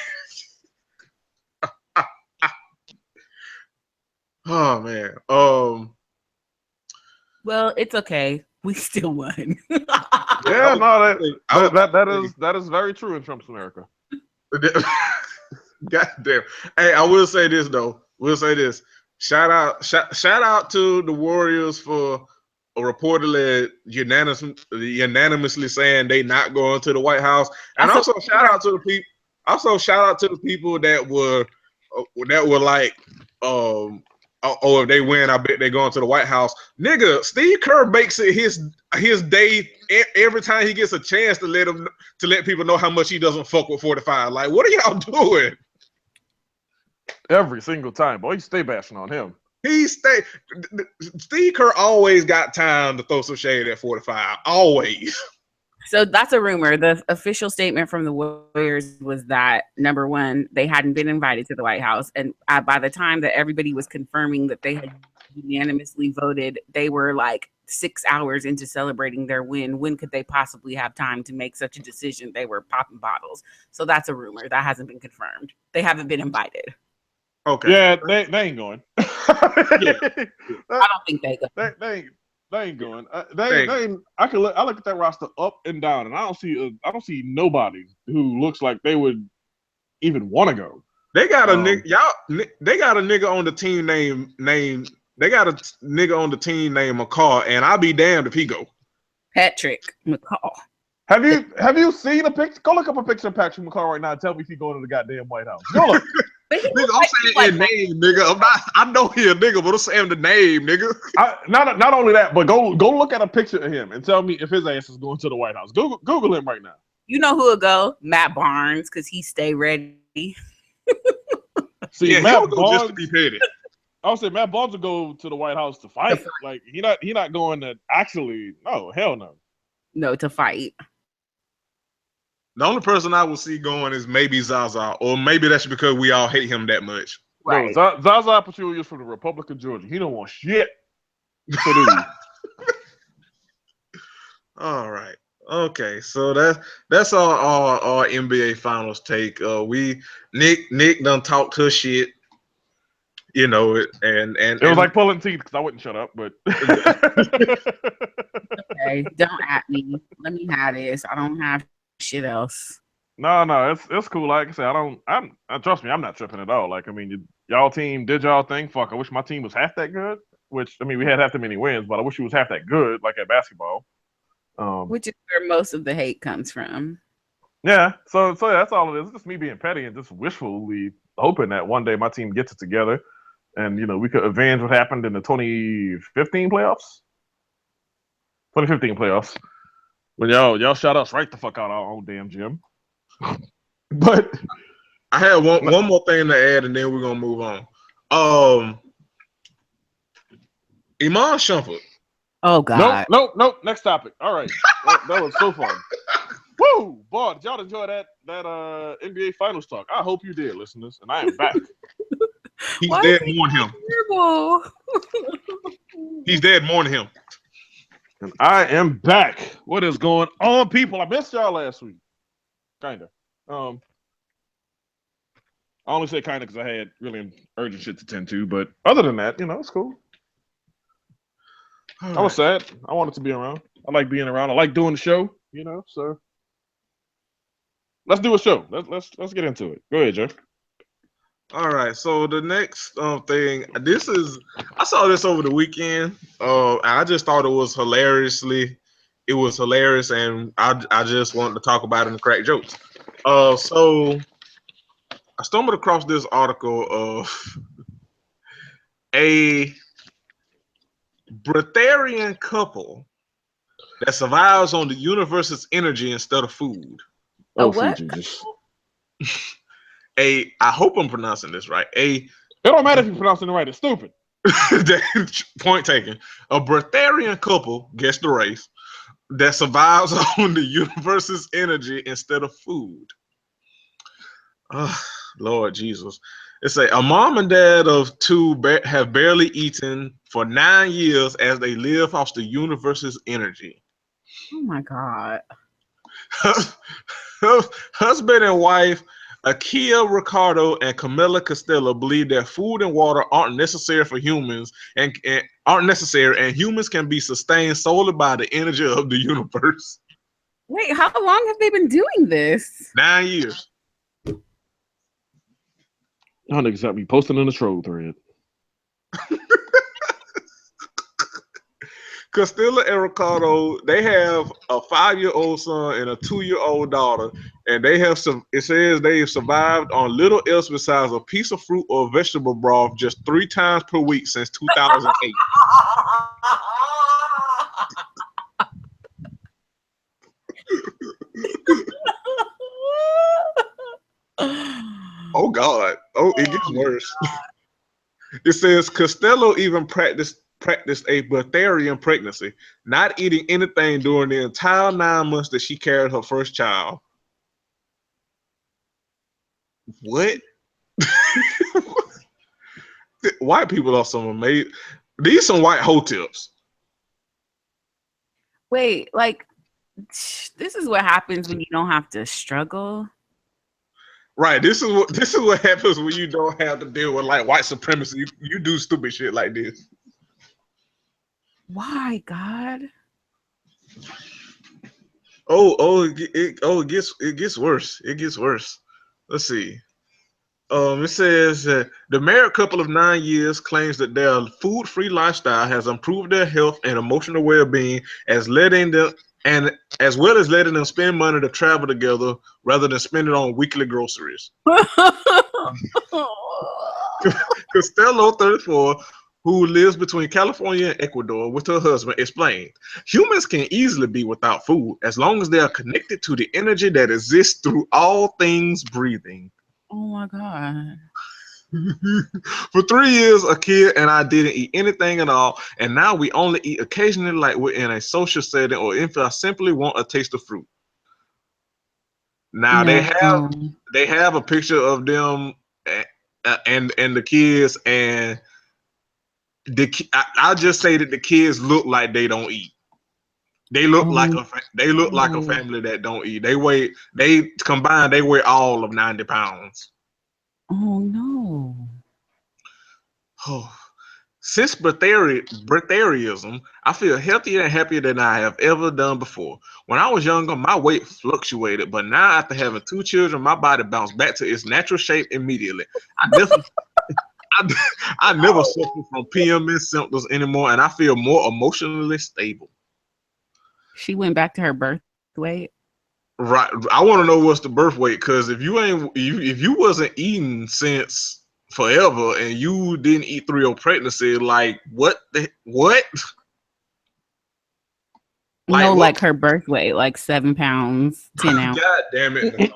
Oh man. Well, it's okay. We still won. Yeah, no, that is very true in Trump's America. God damn. Hey, I will say this though. Shout out to the Warriors for reportedly unanimously saying they not going to the White House, and also shout out to the people. Also, shout out to the people that were like, if they win, I bet they're going to the White House. Nigga, Steve Kerr makes it his day every time he gets a chance to let people know how much he doesn't fuck with 45. Like, what are y'all doing? Every single time, boy, you stay bashing on him. Steve Kerr always got time to throw some shade at 45. Always. So that's a rumor. The official statement from the Warriors was that, number one, they hadn't been invited to the White House. And by the time that everybody was confirming that they had unanimously voted, they were like 6 hours into celebrating their win. When could they possibly have time to make such a decision? They were popping bottles. So that's a rumor. That hasn't been confirmed. They haven't been invited. Okay. Yeah, they ain't going. Yeah. I don't think they go. They ain't going. I look at that roster up and down, and I don't see nobody who looks like they would even want to go. They got a nigga. They got a nigga on the team named. They got a nigga on the team named McCall, and I'll be damned if he go. Patrick McCall. Have you seen a picture? Go look up a picture of Patrick McCall right now and tell me if he's going to the goddamn White House. Go look. Nigga, I'm saying his name, nigga. I know he a nigga, but I'm saying the name, nigga. Not only that, but go look at a picture of him and tell me if his ass is going to the White House. Google him right now. You know who will go? Matt Barnes, because he stay ready. See, yeah, Matt Barnes just to be petty. I would say Matt Barnes will go to the White House to fight. Like he not going to actually. No, hell no. No, to fight. The only person I will see going is maybe Zaza, or maybe that's because we all hate him that much. No, Right. Zaza Pachulia is from the Republic of Georgia. He don't want shit to do. All right. Okay, so that's our NBA Finals take. We Nick done talked her shit, you know it, It was and like pulling teeth because I wouldn't shut up, but Okay. Don't at me. Let me have this. I don't have shit else. no, it's cool. Like I said, trust me, I'm not tripping at all. Like I mean, y'all team did y'all thing. Fuck, I wish my team was half that good. Which I mean, we had half that many wins, but I wish it was half that good, like at basketball. Which is where most of the hate comes from. Yeah, so yeah, that's all it is. It's just me being petty and just wishfully hoping that one day my team gets it together, and we could avenge what happened in the 2015 playoffs. 2015 playoffs when y'all shot us right the fuck out our own damn gym. But I had one more thing to add, and then we're gonna move on. Iman Shumpert. Oh God. Nope. Next topic. All right, that was so fun. Woo, boy, did y'all enjoy that NBA Finals talk? I hope you did, listeners, and I am back. He's Why dead. is he Mourn him. terrible? He's dead. Mourn him. And I am back. What is going on, people? I missed y'all last week. Kinda. I only say kinda because I had really urgent shit to tend to, but other than that, it's cool. I was sad. I wanted to be around. I like being around. I like doing the show. So let's do a show. Let's get into it. Go ahead, Joe. All right. So the next thing, I saw this over the weekend. I just thought it was hilarious, and I just wanted to talk about it and crack jokes. So I stumbled across this article of a breatharian couple that survives on the universe's energy instead of food. Oh, what? sweet Jesus. I hope I'm pronouncing this right. It don't matter if you're pronouncing it right. It's stupid. Point taken. A breatharian couple, guess the race, that survives on the universe's energy instead of food. Lord Jesus. It's a mom and dad of two have barely eaten for 9 years as they live off the universe's energy. Oh my God. Husband and wife Akia Ricardo and Camilla Costello believe that food and water aren't necessary for humans and humans can be sustained solely by the energy of the universe. Wait, how long have they been doing this? 9 years. Y'all niggas got me posting in the troll thread. Costello and Ricardo, they have a 5-year-old son and a 2-year-old daughter, and it says they have survived on little else besides a piece of fruit or vegetable broth just 3 times per week since 2008. Oh God! Oh, it gets worse. It says Costello even practiced a breatharian pregnancy, not eating anything during the entire 9 months that she carried her first child. What? White people are some amazing. These some white hoe tips. Wait, like this is what happens when you don't have to struggle. Right. This is what happens when you don't have to deal with like white supremacy. You do stupid shit like this. Why, God? It gets worse. It gets worse. Let's see. It says the married couple of 9 years claims that their food-free lifestyle has improved their health and emotional well-being, as well as letting them spend money to travel together rather than spend it on weekly groceries. Costello, 34, who lives between California and Ecuador with her husband, explained, humans can easily be without food as long as they are connected to the energy that exists through all things breathing. Oh my God. For 3 years, a kid and I didn't eat anything at all, and now we only eat occasionally, like we're in a social setting or if I simply want a taste of fruit. Now they have a picture of them and the kids, and I'll just say that the kids look like they don't eat. They look like a family that don't eat. They combined they weigh all of 90 pounds. Oh no. Oh. Since breatharianism, I feel healthier and happier than I have ever done before. When I was younger, my weight fluctuated, but now after having 2 children, my body bounced back to its natural shape immediately. I, I never suffer from PMS symptoms anymore, and I feel more emotionally stable. She went back to her birth weight. Right. I want to know what's the birth weight, because if you wasn't eating since forever and you didn't eat through your pregnancy, like what? No, What? like her birth weight, like 7 pounds, 10 ounces. God damn it!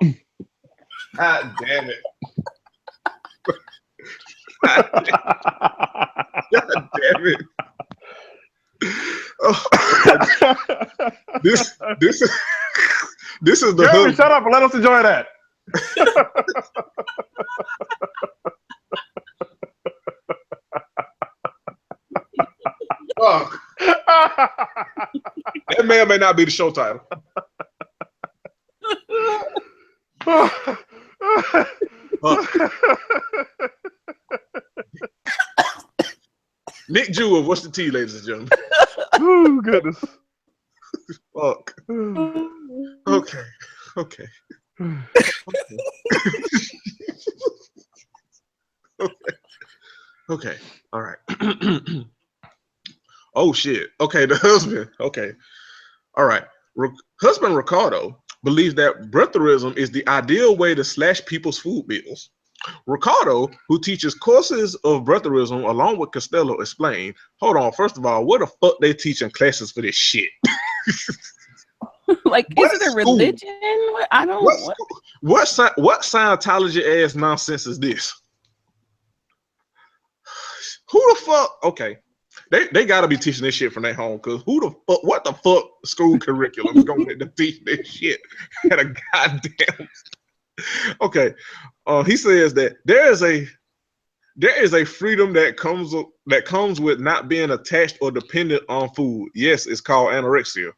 God damn it! God damn it! Oh, this this is the Jeremy, hook. shut up and let us enjoy that. Fuck. That may or may not be the show title. NicJu, what's the tea, ladies and gentlemen? Oh goodness. Fuck. Okay. Okay. Okay. All right. Oh shit. Okay, the husband. Okay. All right. Husband Ricardo believes that breatherism is the ideal way to slash people's food bills. Ricardo, who teaches courses of breatherism along with Costello, explained, hold on, first of all, what the fuck they teaching classes for this shit? Like, is it a religion? I don't know. What Scientology ass nonsense is this? Who the fuck? Okay. They gotta be teaching this shit from their home, because who the fuck, what the fuck school curriculum is gonna let them teach this shit at a goddamn. Okay. He says that there is a freedom that comes with not being attached or dependent on food. Yes, it's called anorexia.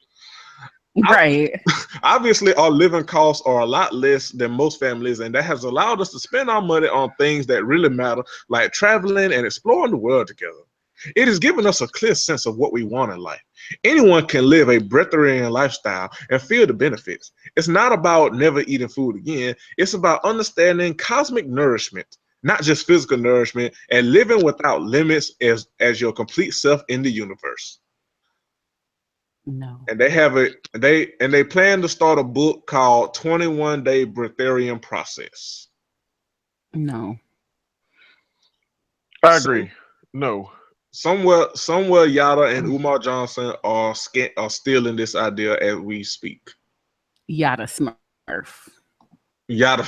Right. Obviously, our living costs are a lot less than most families, and that has allowed us to spend our money on things that really matter, like traveling and exploring the world together. It has given us a clear sense of what we want in life. Anyone can live a breatharian lifestyle and feel the benefits. It's not about never eating food again. It's about understanding cosmic nourishment, not just physical nourishment, and living without limits as your complete self in the universe. No. And they plan to start a book called 21 Day Breatharian Process. No. I agree. No. Somewhere Yada and Umar Johnson are stealing this idea as we speak. Yada Smurf. Yada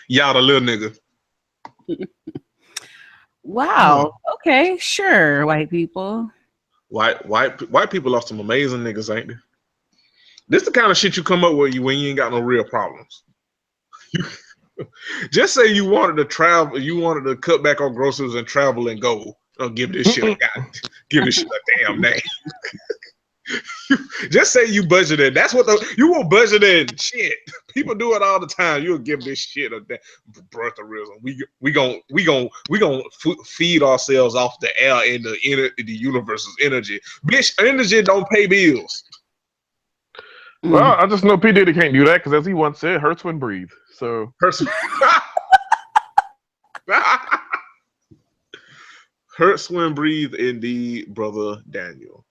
little nigga. Wow. Okay, sure, white people. White people are some amazing niggas, ain't they? This the kind of shit you come up with when you ain't got no real problems. Just say you wanted to travel, you wanted to cut back on groceries and travel and go. Give this shit a damn name. Just say you budgeted. That's what you will budgeted shit. People do it all the time. You'll give this shit a breatherism. We gonna feed ourselves off the air and the universe's energy. Bitch, energy don't pay bills. Well, I just know P. Diddy can't do that because, as he once said, hurts when breathe. So hurts when breathe, indeed, brother Daniel.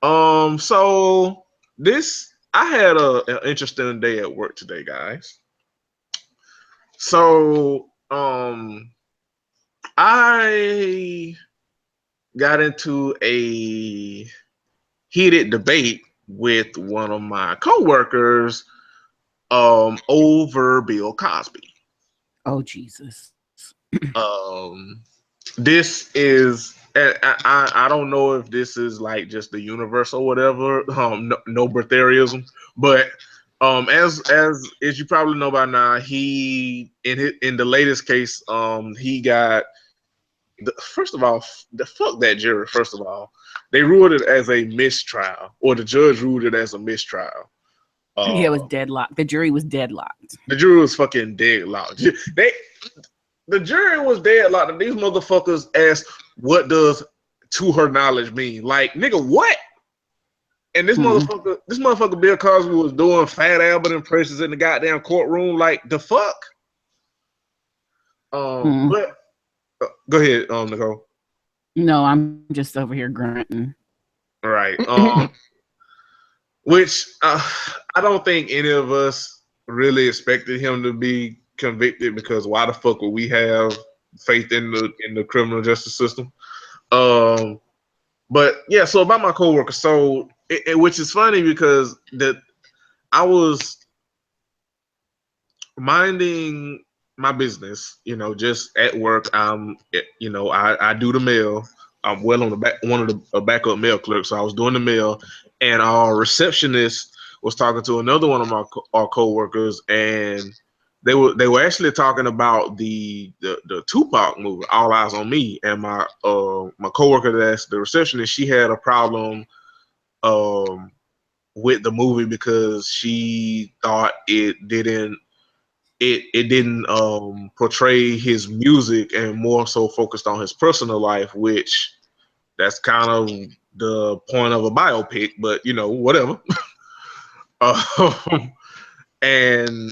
So I had an interesting day at work today, guys. So I got into a heated debate with one of my coworkers over Bill Cosby. Oh Jesus. This is I don't know if this is like just the universe or whatever. No breatharianism, but As you probably know by now, he in the latest case, he got first of all, the fuck that jury. First of all, they ruled it as a mistrial, or the judge ruled it as a mistrial. Yeah, it was Uh, deadlocked. The jury was deadlocked. the jury was fucking deadlocked. They the jury was deadlocked, and these motherfuckers asked, "What does to her knowledge mean?" Like, nigga, what? And Mm. this motherfucker Bill Cosby was doing Fat Albert impressions in the goddamn courtroom. Like, the fuck? Mm. But go ahead, Nicole. No, I'm just over here grunting. All right. Which I don't think any of us really expected him to be convicted, because why the fuck would we have faith in the criminal justice system? Um, but yeah, so about my coworker, so which is funny because that I was minding my business, just at work. I do the mail. I'm well on the back, one of the backup mail clerks. So I was doing the mail, and our receptionist was talking to another one of our coworkers, and they were actually talking about the Tupac movie, All Eyes on Me. And my coworker, that's the receptionist, she had a problem um with the movie because she thought it didn't portray his music, and more so focused on his personal life, which that's kind of the point of a biopic, but whatever. um, and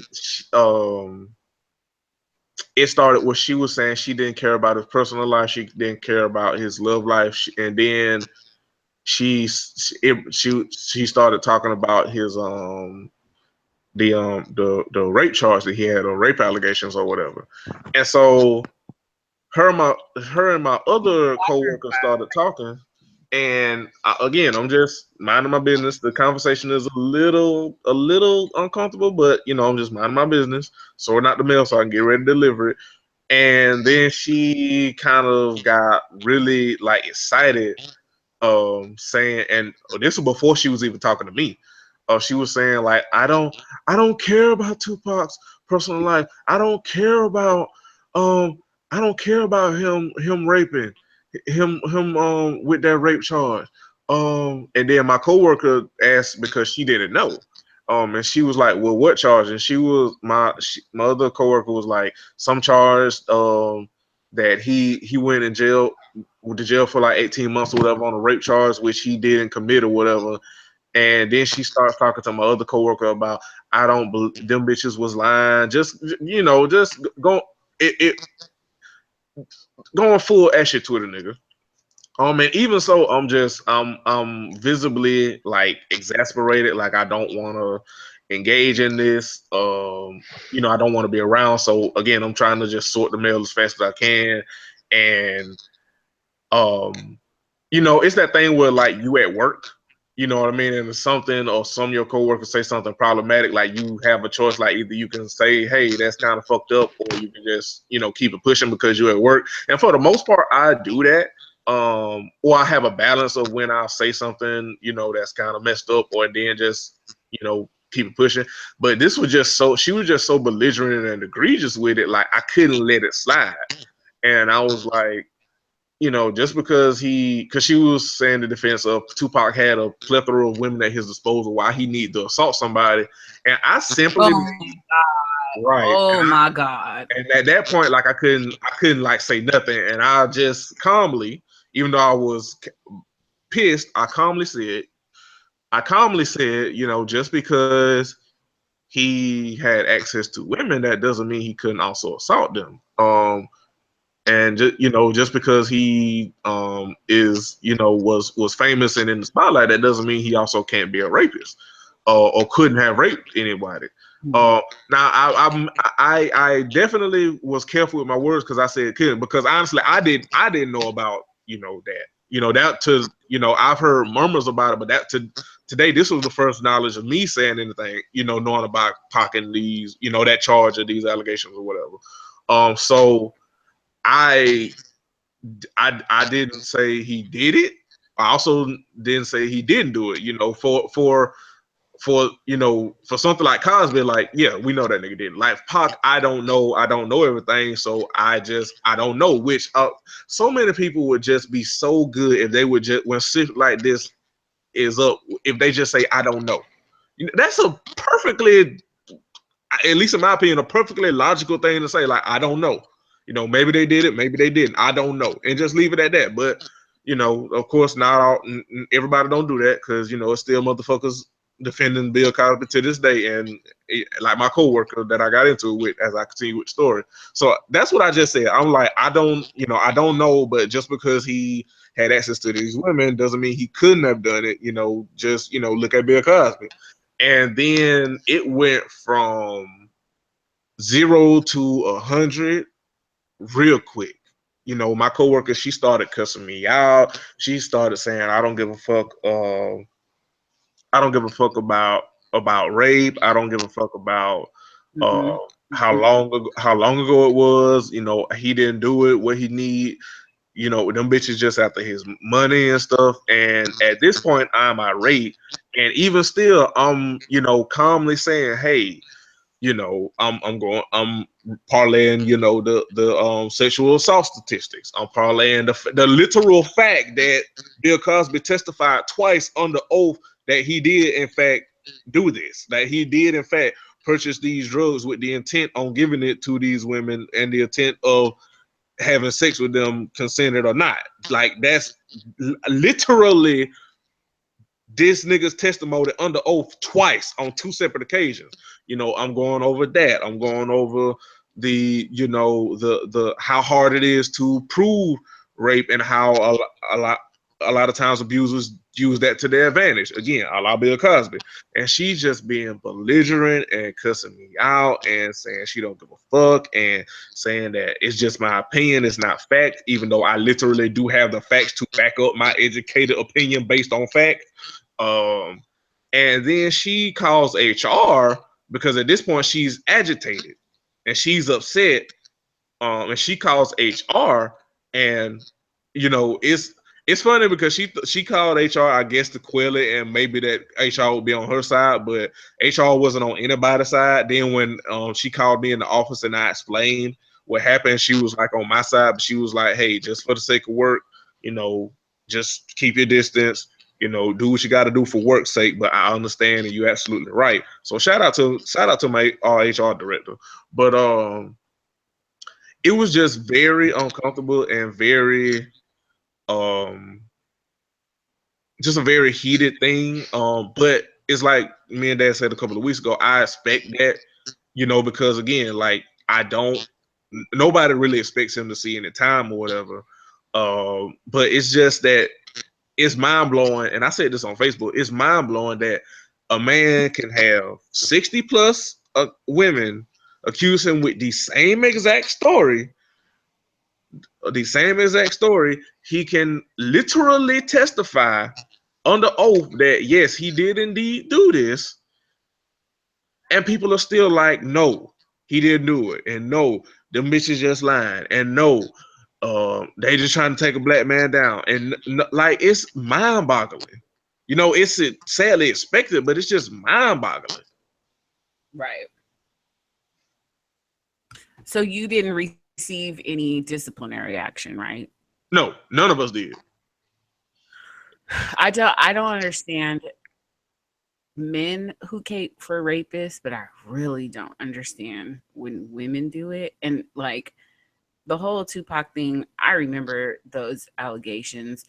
it started where she was saying she didn't care about his personal life, she didn't care about his love life, and then she started talking about his the rape charge that he had, or rape allegations or whatever. And so her and my other coworker started talking, and again, I'm just minding my business. The conversation is a little uncomfortable, but I'm just minding my business, sorting out the mail so I can get ready to deliver it. And then she kind of got really like excited, saying, and this was before she was even talking to me. She was saying like, I don't care about Tupac's personal life. Um I don't care about him raping him with that rape charge. And then my coworker asked because she didn't know. And she was like, "Well, what charge?" And my other coworker was like, "Some charge that he went to jail for like 18 months or whatever on a rape charge, which he didn't commit or whatever." And then she starts talking to my other coworker about, I don't believe them bitches was lying. Just go it going full ass Twitter nigga. And even so, I'm visibly like exasperated. Like, I don't want to engage in this. I don't want to be around. So again, I'm trying to just sort the mail as fast as I can. And um, it's that thing where like you at work, you know what I mean, and it's something, or some of your coworkers say something problematic, like you have a choice, like either you can say, "Hey, that's kind of fucked up," or you can just keep it pushing because you're at work. And for the most part, I do that. Or I have a balance of when I'll say something, that's kind of messed up, or then just keep it pushing. But this was just she was just so belligerent and egregious with it, like I couldn't let it slide. And I was like, just because she was saying the defense of Tupac had a plethora of women at his disposal, why he need to assault somebody. And I simply Oh my god. right. Oh my god. And at that point, like I couldn't like say nothing. And I just calmly, even though I was pissed, I calmly said, just because he had access to women, that doesn't mean he couldn't also assault them. And just because he is was famous and in the spotlight, that doesn't mean he also can't be a rapist, or couldn't have raped anybody. Mm. Now I definitely was careful with my words, because I said couldn't, because honestly I didn't know about that, that to I've heard murmurs about it, but that to today, this was the first knowledge of me saying anything, knowing about pocketing these, that charge or these allegations or whatever. So I I didn't say he did it. I also didn't say he didn't do it. For for for something like Cosby, like, yeah, we know that nigga did. Like Pac, I don't know everything, so I don't know. Which so many people would just be so good if they would just, when shit like this is up, if they just say I don't know. That's a perfectly, at least in my opinion, a perfectly logical thing to say. Like, I don't know. Maybe they did it, maybe they didn't. I don't know, and just leave it at that. But of course, not all, everybody don't do that, because it's still motherfuckers defending Bill Cosby to this day, and like my coworker that I got into it with as I continue with the story. So that's what I just said. I'm like, I don't know, but just because he had access to these women doesn't mean he couldn't have done it. Just look at Bill Cosby. And then it went from 0 to 100 real quick. My coworker, she started cussing me out. She started saying, "I don't give a fuck. I don't give a fuck about rape. I don't give a fuck about uh, Mm-hmm. how long ago it was. He didn't do it. What he need. Them bitches just after his money and stuff." And at this point, I'm irate, and even still, I'm calmly saying, "Hey, I'm parlaying, the sexual assault statistics. I'm parlaying the literal fact that Bill Cosby testified twice under oath that he did in fact do this, that he did in fact purchase these drugs with the intent on giving it to these women and the intent of having sex with them, consented or not. Like, that's literally this nigga's testimony under oath twice on two separate occasions. I'm going over that. I'm going over the how hard it is to prove rape, and how a lot of times abusers use that to their advantage. Again, a la Bill Cosby. And she's just being belligerent and cussing me out and saying she don't give a fuck, and saying that it's just my opinion, it's not fact, even though I literally do have the facts to back up my educated opinion based on fact. Um, and then she calls HR, because at this point she's agitated and she's upset. And she calls HR, and it's funny because she called HR, I guess, to quell it, and maybe that HR would be on her side, but HR wasn't on anybody's side. Then when she called me in the office and I explained what happened, she was like on my side, but she was like, "Hey, just for the sake of work, you know, just keep your distance. Do what you got to do for work's sake." But I understand, and you're absolutely right. So shout out to my HR director. But it was just very uncomfortable and very um just a very heated thing. But it's like me and Dad said a couple of weeks ago, I expect that, because again, like, I don't, nobody really expects him to see any time or whatever. But it's just that it's mind blowing, and I said this on Facebook. It's mind blowing that a man can have 60 plus women accuse him with the same exact story. He can literally testify under oath that yes, he did indeed do this, and people are still like, no, he didn't do it, and no, them bitches just lying, and no, they just trying to take a black man down, and like, it's mind-boggling. It's sadly expected, but it's just mind-boggling. Right. So you didn't receive any disciplinary action, right? No, none of us did. I don't understand men who cape for rapists, but I really don't understand when women do it. And like the whole Tupac thing, I remember those allegations.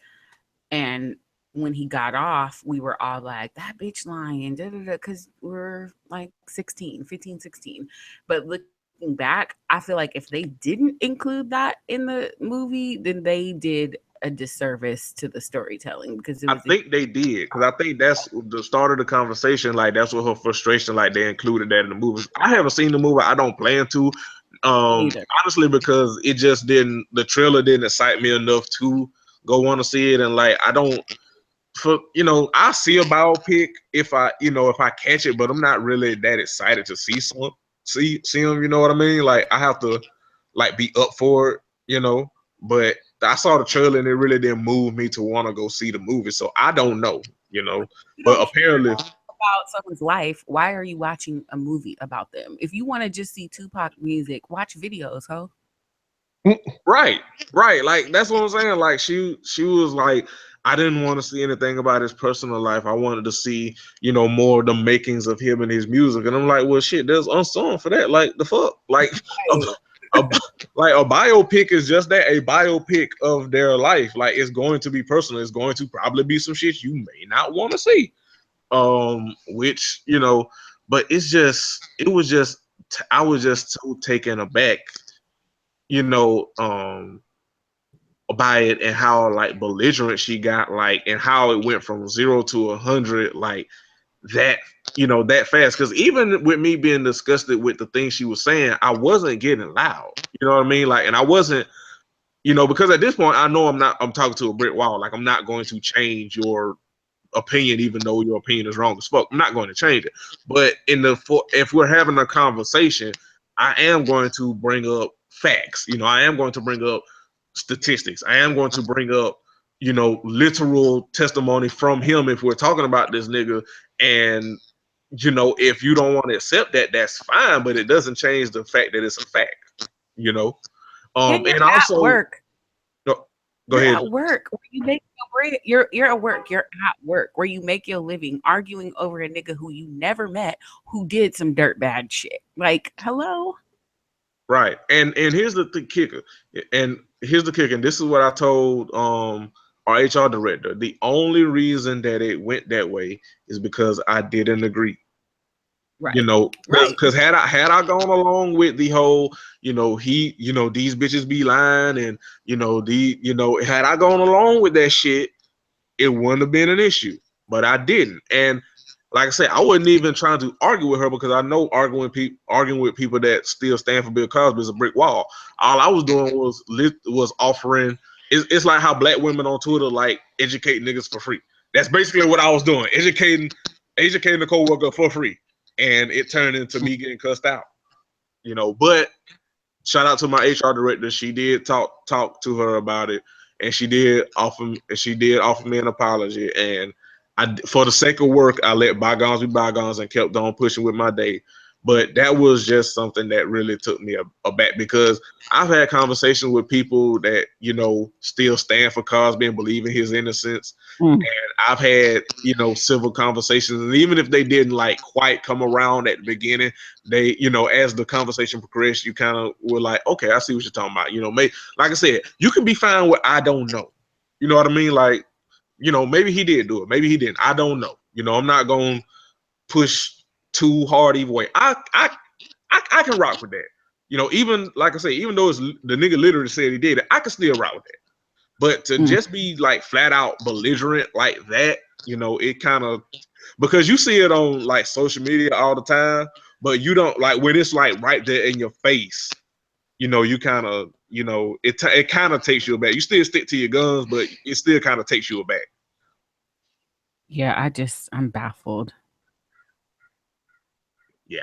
And when he got off, we were all like, that bitch lying, because we're like 16, 15, 16. But looking back, I feel like if they didn't include that in the movie, then they did a disservice to the storytelling, because it I was think they did, because I think that's the start of the conversation. Like, that's what her frustration. Like, they included that in the movie. I haven't seen the movie. I don't plan to. either. Honestly, because it just didn't. The trailer didn't excite me enough to go want to see it, and like, I don't. I see a biopic if I catch it, but I'm not really that excited to see them. You know what I mean? Like, I have to like be up for it. But I saw the trailer and it really didn't move me to want to go see the movie. So I don't know. You But don't care apparently, about about someone's life, why are you watching a movie about them? If you want to just see Tupac music, watch videos, ho. Right, right. Like that's what I'm saying. Like she was like, I didn't want to see anything about his personal life. I wanted to see, more of the makings of him and his music. And I'm like, well, shit, there's unsung for that. Like the fuck, like a, a, like a biopic is just that, a biopic of their life. Like it's going to be personal. It's going to probably be some shit you may not want to see. Which but I was just so taken aback, you know, um by it and how like belligerent she got, like, and how it went from 0 to 100 like that, that fast. Because even with me being disgusted with the things she was saying, I wasn't getting loud. You know what I mean? Like, and I wasn't, because at this point I know I'm talking to a brick wall. Like, I'm not going to change your opinion, even though your opinion is wrong as fuck. I'm not going to change it. But if we're having a conversation, I am going to bring up facts. I am going to bring up statistics. I am going to bring up, literal testimony from him if we're talking about this nigga. And if you don't want to accept that, that's fine. But it doesn't change the fact that it's a fact. You know. Yeah, you're And at also, work. go You're ahead. at work where you make your bread. You're at work. You're at work where you make your living, arguing over a nigga who you never met, who did some dirt bad shit. Like, hello. Right. And here's the kicker. And here's the kicker. And this is what I told our HR director. The only reason that it went that way is because I didn't agree. Right. Right. Because had I gone along with the whole, these bitches be lying, and had I gone along with that shit, it wouldn't have been an issue. But I didn't. And like I said, I wasn't even trying to argue with her, because I know arguing with people that still stand for Bill Cosby is a brick wall. All I was doing was offering. It's like how black women on Twitter like educate niggas for free. That's basically what I was doing, educating the coworker for free, and it turned into me getting cussed out. But shout out to my HR director. She did talk to her about it, and she did offer me an apology. And for the sake of work, I let bygones be bygones and kept on pushing with my day. But that was just something that really took me aback, because I've had conversations with people that still stand for Cosby and believe in his innocence. Mm. I've had, civil conversations, and even if they didn't like quite come around at the beginning, they, as the conversation progressed, you kind of were like, okay, I see what you're talking about. Like I said, you can be fine with I don't know. You know what I mean? Like, maybe he did do it, maybe he didn't. I don't know. I'm not gonna push too hard either way. I can rock with that. Even like I say, even though the nigga literally said he did it, I can still rock with that. But to just be like flat out belligerent like that, it kind of, because you see it on like social media all the time, but you don't like when it's like right there in your face. You kind of, it kind of takes you aback. You still stick to your guns, but it still kind of takes you aback. Yeah, I'm baffled. Yeah,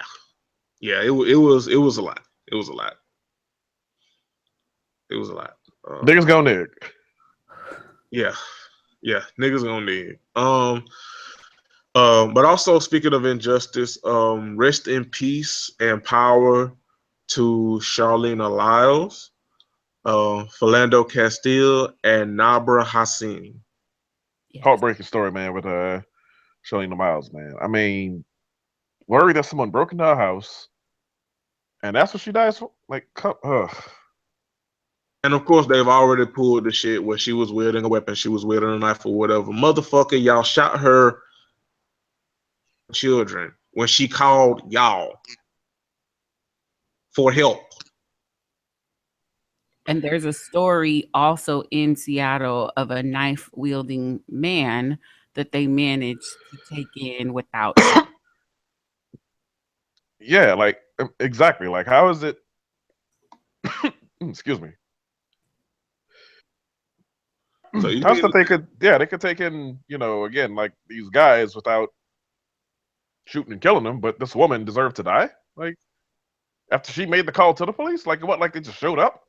yeah. It was a lot. It was a lot. It was a lot. Niggas gonna nig. Yeah, yeah. Niggas gonna need. But also speaking of injustice, rest in peace and power to Charlene Lyles, Philando Castile, and Nabra Hassim. Yes. Heartbreaking story, man, with Shalina Miles, man. I mean, worried that someone broke into her house, and that's what she dies for. Like, And of course, they've already pulled the shit where she was wielding a weapon, she was wielding a knife or whatever. Motherfucker, y'all shot her children when she called y'all for help. And there's a story also in Seattle of a knife wielding man that they managed to take in without shooting. yeah, like exactly. Like, how is it? Excuse me. So you How's mean that they could take in, again, like these guys without shooting and killing them, but this woman deserved to die? Like, after she made the call to the police? Like, what? Like, they just showed up?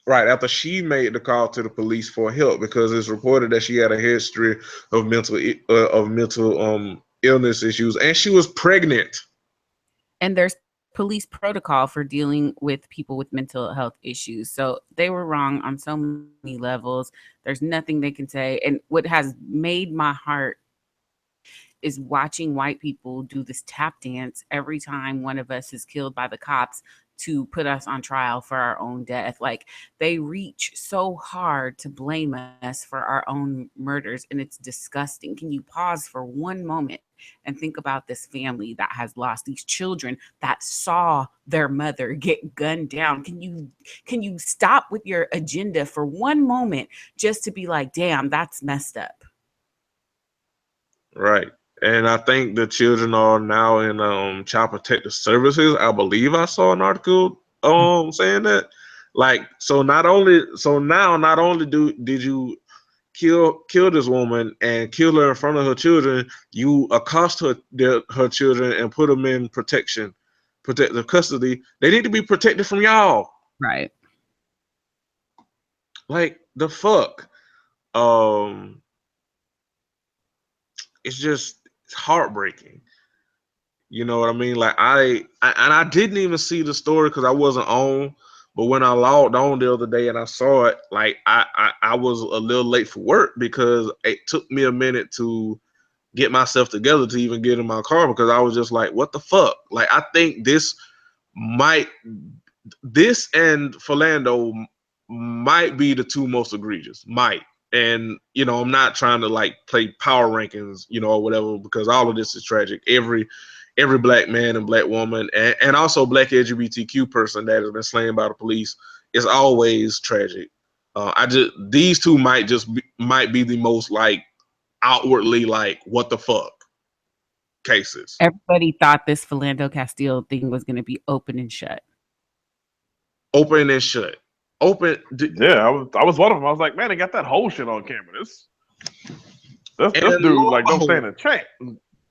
right after she made the call to the police for help, because it's reported that she had a history of mental illness issues, and she was pregnant. And there's police protocol for dealing with people with mental health issues. So they were wrong on so many levels. There's nothing they can say. And what has made my heart is watching white people do this tap dance every time one of us is killed by the cops to put us on trial for our own death. Like they reach so hard to blame us for our own murders, and it's disgusting. Can you pause for one moment and think about this family that has lost these children that saw their mother get gunned down? Can you stop with your agenda for one moment just to be like, damn, that's messed up? Right. And I think the children are now in child protective services. I believe I saw an article saying that. Like, so now not only did you kill this woman and kill her in front of her children, you accost her children and put them in protective custody. They need to be protected from y'all. Right. Like the fuck. Um it's heartbreaking. You know what I mean? Like I didn't even see the story because I wasn't on. But when I logged on the other day and I saw it, like I was a little late for work because it took me a minute to get myself together to even get in my car because I was just like, what the fuck? Like I think might this and Philando might be the two most egregious. Might. And I'm not trying to like play power rankings, or whatever, because all of this is tragic. Every black man and black woman and also black LGBTQ person that has been slain by the police is always tragic. These two might be the most like outwardly like what the fuck cases. Everybody thought this Philando Castile thing was going to be open and shut. Open and shut. Open. Yeah, I was one of them. I was like, man, they got that whole shit on camera. This dude like don't stand a chance.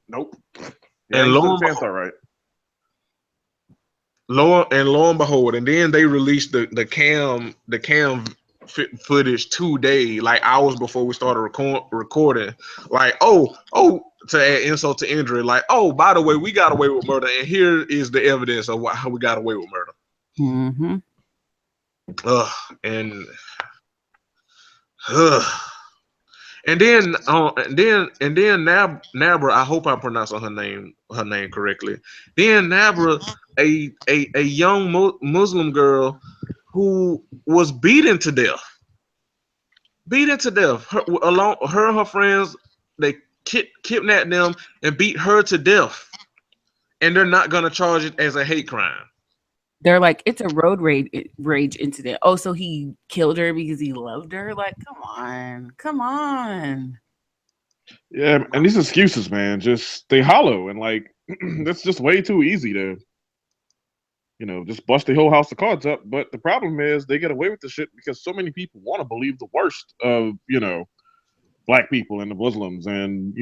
Nope. Yeah, and lo and behold, and then they released the cam footage 2 days, like hours before we started recording. Like, to add insult to injury, like, by the way, we got away with murder, and here is the evidence of how we got away with murder. Mm-hmm. And and then Nabra, I hope I'm pronouncing her name correctly. Then Nabra, a young Muslim girl who was beaten to death. Her and her friends, they kidnapped them and beat her to death, and they're not gonna charge it as a hate crime. They're like, it's a road rage incident. Oh, so he killed her because he loved her? Like, come on. Yeah, and these excuses, man, just they hollow, and like that's just way too easy to, just bust the whole house of cards up. But the problem is they get away with the shit because so many people want to believe the worst of, black people and the Muslims and,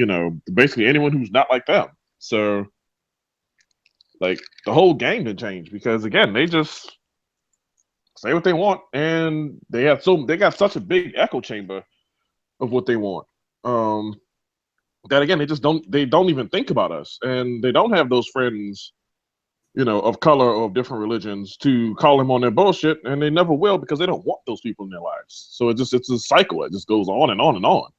basically anyone who's not like them. So like the whole game did change because again, they just say what they want and they got such a big echo chamber of what they want. That again, they don't even think about us and they don't have those friends, of color or of different religions to call them on their bullshit, and they never will because they don't want those people in their lives. So it's a cycle. It just goes on and on and on.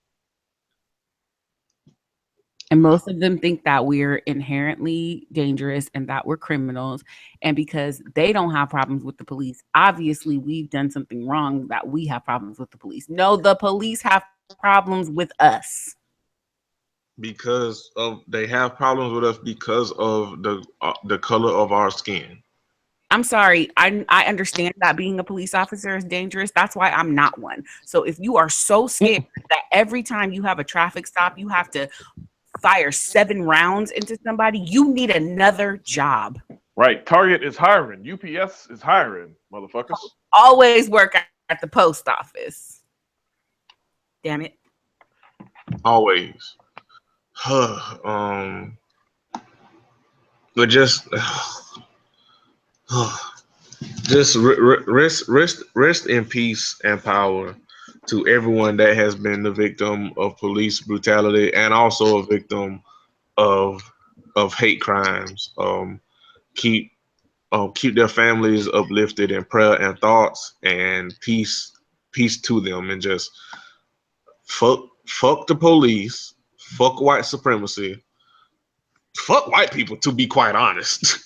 And most of them think that we're inherently dangerous and that we're criminals. And because they don't have problems with the police, obviously we've done something wrong that we have problems with the police. No, the police have problems with us. They have problems with us because of the color of our skin. I'm sorry. I understand that being a police officer is dangerous. That's why I'm not one. So if you are so scared that every time you have a traffic stop, you have to fire 7 rounds into somebody, you need another job. Right. Target is hiring. UPS is hiring, motherfuckers. Always work at the post office. Damn it. Always. But just rest in peace and power to everyone that has been the victim of police brutality and also a victim of hate crimes. Keep keep their families uplifted in prayer and thoughts, and peace to them, and just fuck the police, fuck white supremacy, fuck white people. To be quite honest,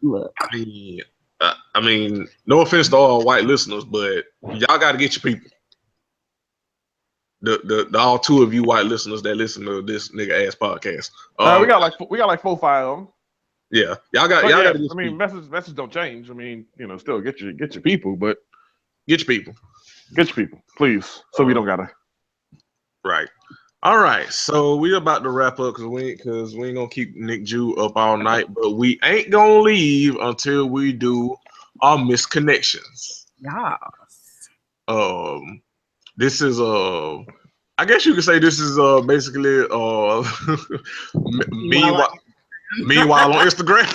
Look, I mean, no offense to all white listeners, but y'all got to get your people. The all two of you white listeners that listen to this nigga ass podcast. We got like 4, 5 of them. Yeah, y'all got to get. I mean, message don't change. I mean, still get your people, but get your people, please, so we don't gotta. Right. All right, so we about to wrap up because we ain't gonna keep NicJu up all night, but we ain't gonna leave until we do our misconnections. yes. This is I guess you could say this is basically meanwhile on Instagram.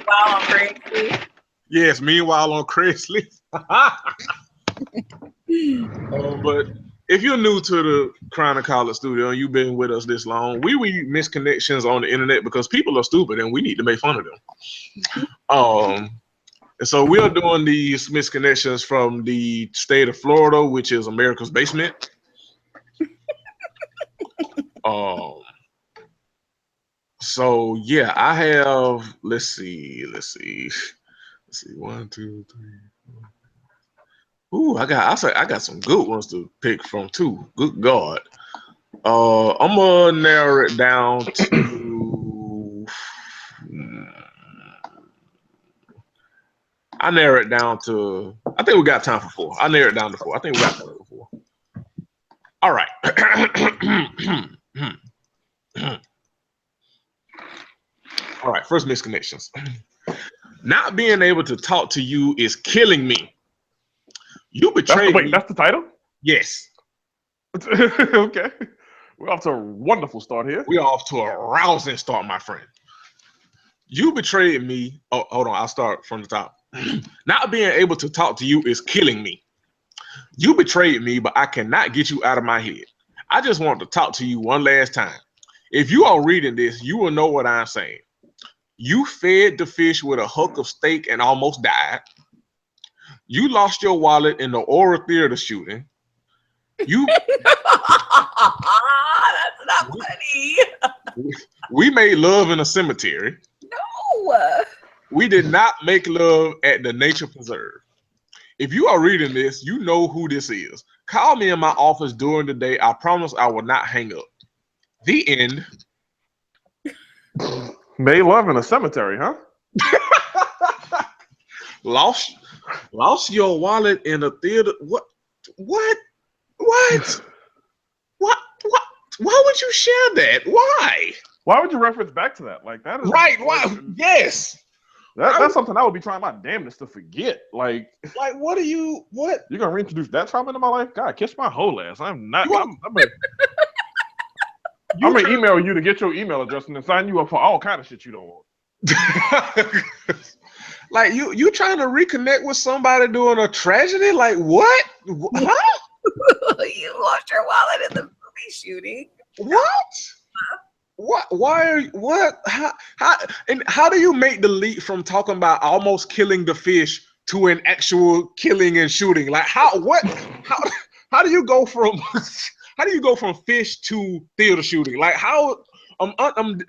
While on Craigslist. Yes, meanwhile on Craigslist. But if you're new to the Crown and College Studio and you've been with us this long, we misconnections on the internet because people are stupid and we need to make fun of them. And so we are doing these misconnections from the state of Florida, which is America's basement. So yeah, I have. Let's see. 1, 2, 3. Ooh, I got some good ones to pick from too. Good God. I'm gonna narrow it down to. I narrow it down to. I think we got time for 4. I narrow it down to 4. I think we got time for 4. All right. All right. First misconnections. Not being able to talk to you is killing me. You betrayed me. That's the title? Yes. Okay. We're off to a wonderful start here. We're off to a rousing start, my friend. You betrayed me. Oh, hold on. I'll start from the top. Not being able to talk to you is killing me. You betrayed me, but I cannot get you out of my head. I just want to talk to you one last time. If you are reading this, you will know what I'm saying. You fed the fish with a hook of steak and almost died. You lost your wallet in the Aura Theater shooting. You That's not funny. We made love in a cemetery. No. We did not make love at the nature preserve. If you are reading this, you know who this is. Call me in my office during the day. I promise I will not hang up. The end. Made love in a cemetery, huh? Lost your wallet in a theater. What? Why would you share that? Why would you reference back to that? Like that is right. Why? Yes. That's something I would be trying my damnedest to forget. Like what are you? What? You're gonna reintroduce that trauma into my life? God, kiss my whole ass. I'm not. I'm gonna email you to get your email address and then sign you up for all kind of shit you don't want. Like you trying to reconnect with somebody doing a tragedy? Like what? Huh? You lost your wallet in the movie shooting. What? What? Why? What? How do you make the leap from talking about almost killing the fish to an actual killing and shooting? Like how? What? How do you go from? How do you go from fish to theater shooting? Like how? I'm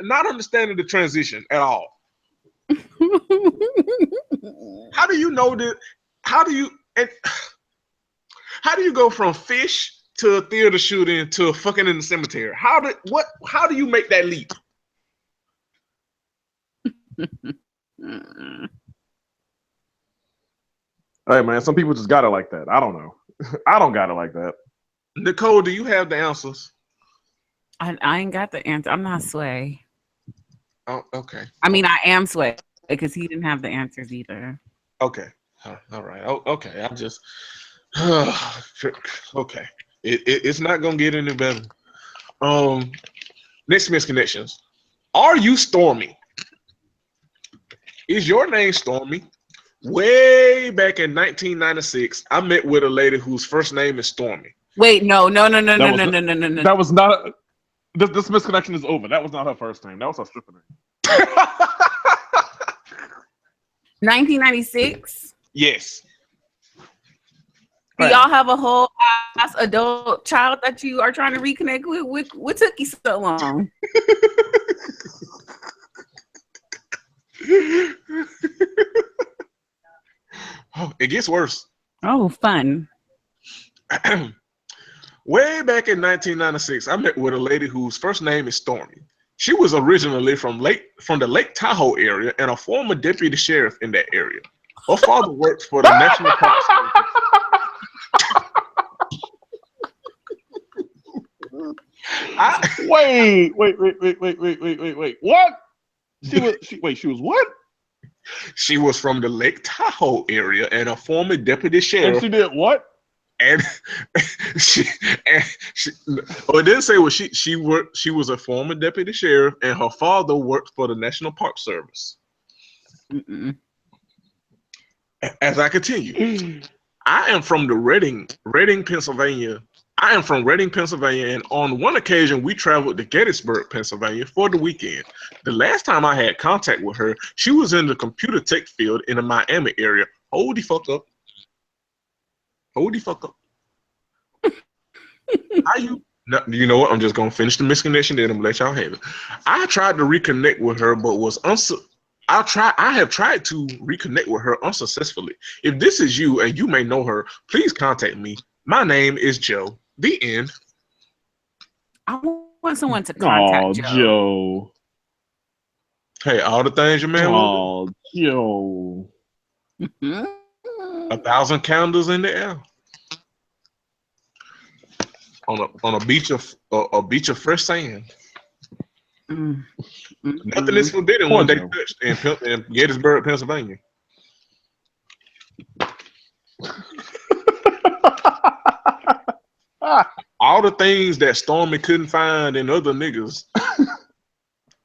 not understanding the transition at all. How do you know that? How do you go from fish to a theater shooting to fucking in the cemetery? How do you make that leap? Hey man, some people just got it like that. I don't know. I don't got it like that. Nicole, do you have the answers? I ain't got the answer. I'm not Sway. Oh, okay. I mean, I am Sway because he didn't have the answers either. Okay. All right. Oh, okay. I just okay. It's not gonna get any better. Next misconnections. Are you Stormy? Is your name Stormy? Way back in 1996, I met with a lady whose first name is Stormy. Wait, no. That was not. This misconnection is over. That was not her first name. That was her stripper name. 1996. Yes. Do y'all have a whole ass adult child that you are trying to reconnect with? What took you so long? Oh, it gets worse. Oh, fun. Way back in 1996, I met with a lady whose first name is Stormy. She was originally from the Lake Tahoe area and a former deputy sheriff in that area. Her father worked for the National Park Service. Wait. What? She was what? She was from the Lake Tahoe area and a former deputy sheriff. And she did what? And she well, it didn't say what she worked. She was a former deputy sheriff, and her father worked for the National Park Service. Mm-mm. As I continue, I am from Reading, Pennsylvania. I am from Reading, Pennsylvania, and on one occasion we traveled to Gettysburg, Pennsylvania for the weekend. The last time I had contact with her, she was in the computer tech field in the Miami area. Hold the fuck up. Hold the fuck up. How you? No, you know what? I'm just gonna finish the misconnection, then I'm gonna let y'all have it. I tried to reconnect with her, but was I have tried to reconnect with her unsuccessfully. If this is you and you may know her, please contact me. My name is Joe. The end. I want someone to contact Joe. Hey, all the things your man will do. Joe. 1,000 candles in the air. On a beach of fresh sand. Nothing is forbidden when they touched in Gettysburg, Pennsylvania. All the things that Stormy couldn't find in other niggas,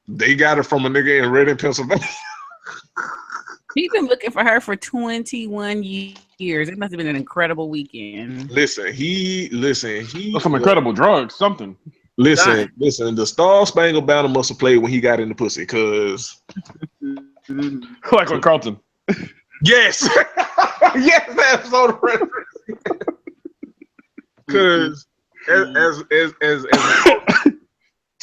they got it from a nigga in Reading, Pennsylvania. He's been looking for her for 21 years. It must have been an incredible weekend. Listen, he some incredible drugs, something. Listen, the Star Spangled Banner must have played when he got in the pussy, cause like with Carlton. Yes. Yes, that's on the reference. Cause as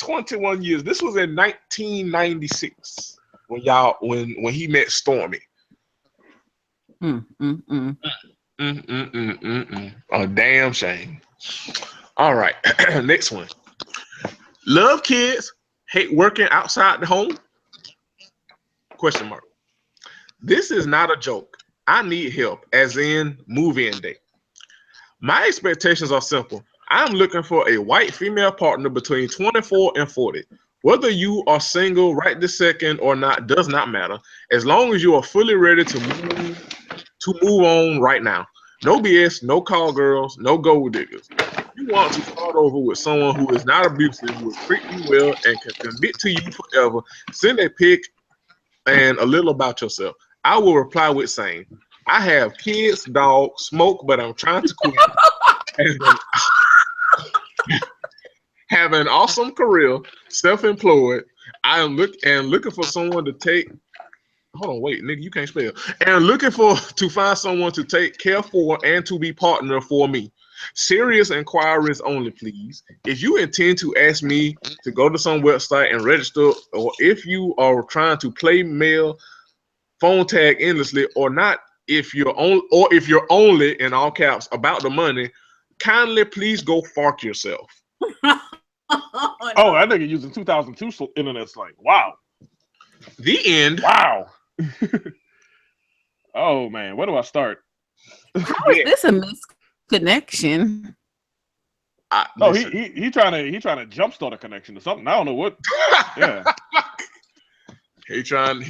21 years, this was in 1996 when he met Stormy. A damn shame. All right, next one. Love kids, hate working outside the home? Question mark. This is not a joke. I need help, as in move-in day. My expectations are simple. I'm looking for a white female partner between 24 and 40. Whether you are single right this second or not does not matter, as long as you are fully ready to move on right now. No BS, no call girls, no gold diggers. If you want to start over with someone who is not abusive, will treat you well, and can commit to you forever, send a pic and a little about yourself. I will reply with saying, I have kids, dog, smoke, but I'm trying to quit. Have an awesome career, self-employed. I am looking for someone to take. Hold on, wait, nigga, you can't spell. And looking to find someone to take care for and to be partner for me. Serious inquiries only, please. If you intend to ask me to go to some website and register, or if you are trying to play mail, phone tag endlessly, or not, if you're only in all caps about the money, kindly please go fuck yourself. Oh, that nigga using 2002 internet slang. Wow. The end. Wow. Oh man, where do I start? How is this a misconnection? He trying to jumpstart a connection or something. I don't know what. Yeah. He trying.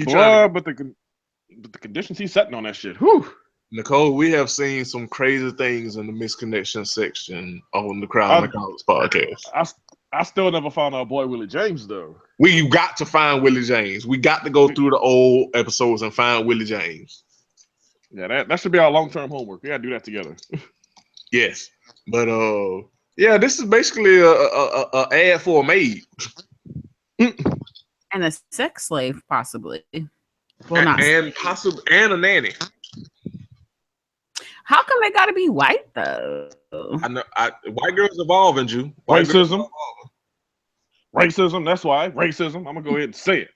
But the conditions he's setting on that shit. Whew. Nicole, we have seen some crazy things in the misconnection section on the Crown of College podcast. I still never found our boy Willie James though. We got to find Willie James. We got to go through the old episodes and find Willie James. Yeah, that should be our long-term homework. We gotta do that together. Yes, but Yeah, this is basically a ad for a maid. And a sex slave, possibly. Well, not. And possibly and a nanny. How come they got to be white though? I know. White girls evolving, Jew. White girls Racism. Racism. That's why racism. I'm gonna go ahead and say it.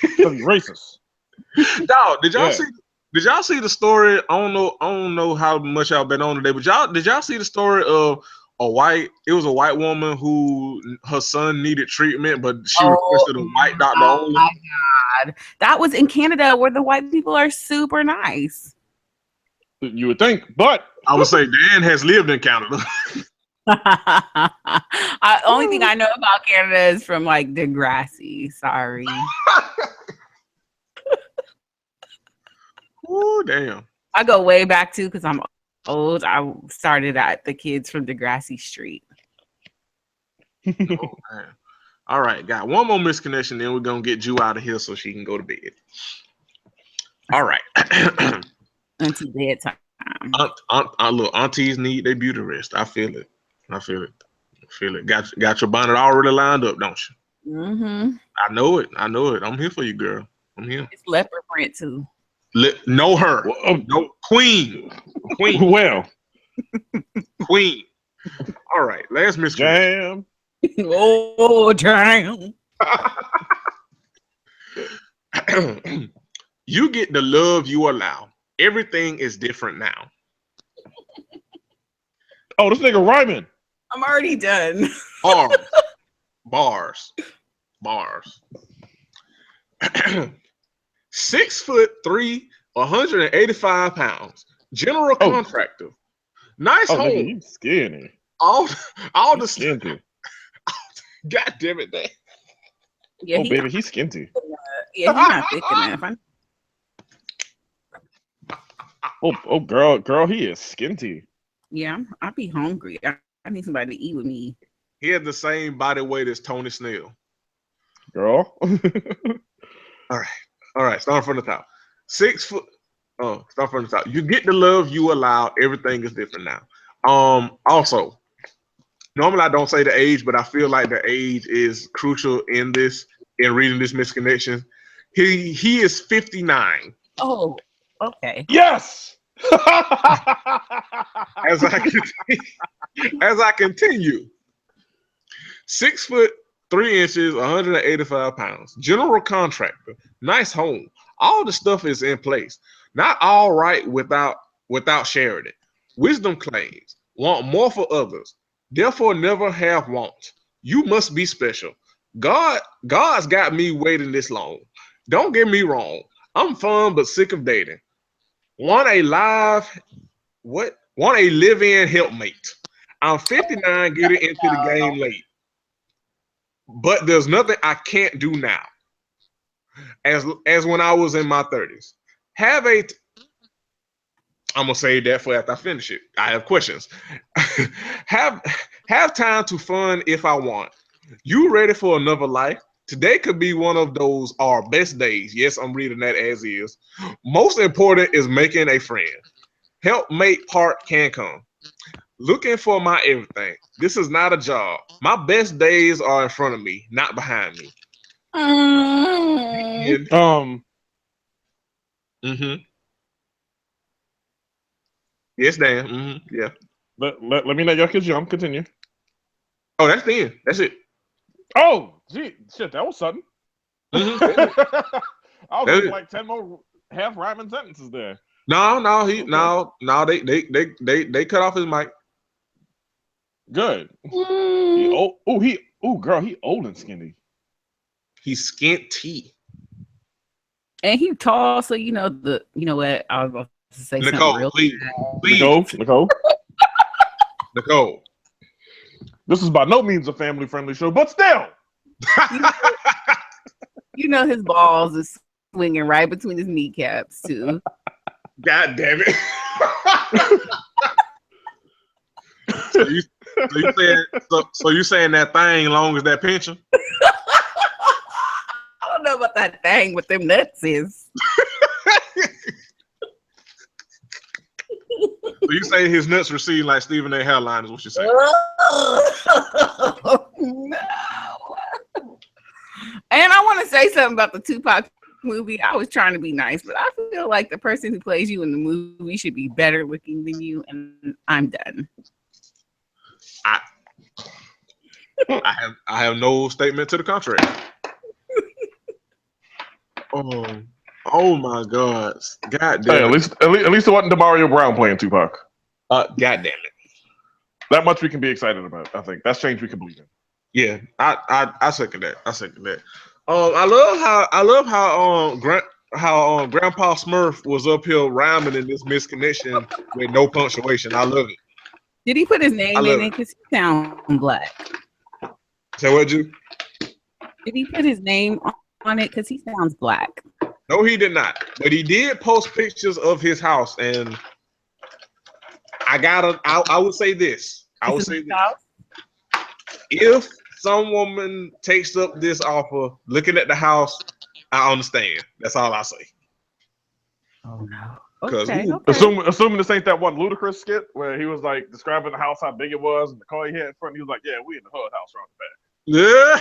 Because he's racist. Dog, did y'all Yeah. see? Did y'all see the story? I don't know how much y'all been on today, but did y'all see the story of it was a white woman who her son needed treatment, but she requested a white doctor only. My God, that was in Canada where the white people are super nice. You would think, but I would say Dan has lived in Canada. Only thing I know about Canada is from like Degrassi. Sorry. Oh damn! I go way back too because I'm old. I started at the kids from Degrassi Street. Oh, man. All right, got one more misconnection, then we're gonna get Jew out of here so she can go to bed. All right. Until bedtime. Look, aunties need their beauty rest. I feel it. I feel it. I feel it. Got your bonnet already lined up, don't you? Mm-hmm. I know it. I know it. I'm here for you, girl. I'm here. It's leopard print too. Know her. No, queen. Well, Queen. All right. Last misconnection. jam. Oh, damn. You get the love you allow. Everything is different now. Oh, this nigga rhyming. I'm already done. Bars. 6'3", 185 pounds. General contractor. Nice Oh, home. nigga, you skinny. All the Skinty. God damn it, man. Yeah, Oh, baby, he's skinty. Yeah, he's not thick enough. Oh, girl, he is skinty. Yeah, I'll be hungry. I need somebody to eat with me. He had the same body weight as Tony Snell. Girl. All right. Start from the top. 6 foot. Oh, start from the top. You get the love you allow. Everything is different now. Also, normally I don't say the age, but I feel like the age is crucial in reading this misconnection. He is 59. Oh, okay. Yes. As I continue, 6'3", 185 pounds. General contractor. Nice home. All the stuff is in place. Not all right without sharing it. Wisdom claims. Want more for others. Therefore never have want. You must be special. God's got me waiting this long. Don't get me wrong. I'm fun but sick of dating. Want a live-in helpmate. I'm 59 getting into the game late. But there's nothing I can't do now. As when I was in my 30s. I'm gonna save that for after I finish it. I have questions. have time to fun if I want. You ready for another life? Today could be one of those our best days. Yes, I'm reading that as is. Most important is making a friend. Helpmate part can come. Looking for my everything. This is not a job. My best days are in front of me, not behind me. Mm-hmm. Yes, Dan. Mm-hmm. Yeah. Let me know y'all can jump. Continue. Oh, that's the end. That's it. Oh, gee, shit, that was sudden. Mm-hmm. I was thinking like 10 more half rhyming sentences there. No, they cut off his mic. Good. Girl, he old and skinny. He's skinty. And he tall, so you know what? I was about to say Nicole, something real. please. Nicole. This is by no means a family-friendly show, but still. You know his balls is swinging right between his kneecaps too. God damn it! so you saying that thing long as that pension? I don't know about that thing with them nuts is. So you say his nuts recede like Stephen A. hairline is what you say. No. And I want to say something about the Tupac movie. I was trying to be nice, but I feel like the person who plays you in the movie should be better looking than you, and I'm done. I have no statement to the contrary. Oh my God! God Hey, damn it! at least it wasn't Demario Brown playing Tupac. God damn it! That much we can be excited about. I think that's change we can believe in. Yeah, I second that. I second that. I love how Grandpa Smurf was up here rhyming in this misconnection with no punctuation. I love it. Did he put his I name love in it? it. Because he sounds black. Say what, you? Did he put his name on it? Because he sounds black. No, he did not. But he did post pictures of his house, and I would say this. I would say this. If some woman takes up this offer, looking at the house, I understand. That's all I say. Oh no. Okay. Assuming this ain't that one Ludacris skit where he was like describing the house, how big it was, and the car he had in front, he was like, "Yeah, we in the hood house around the back." Yeah.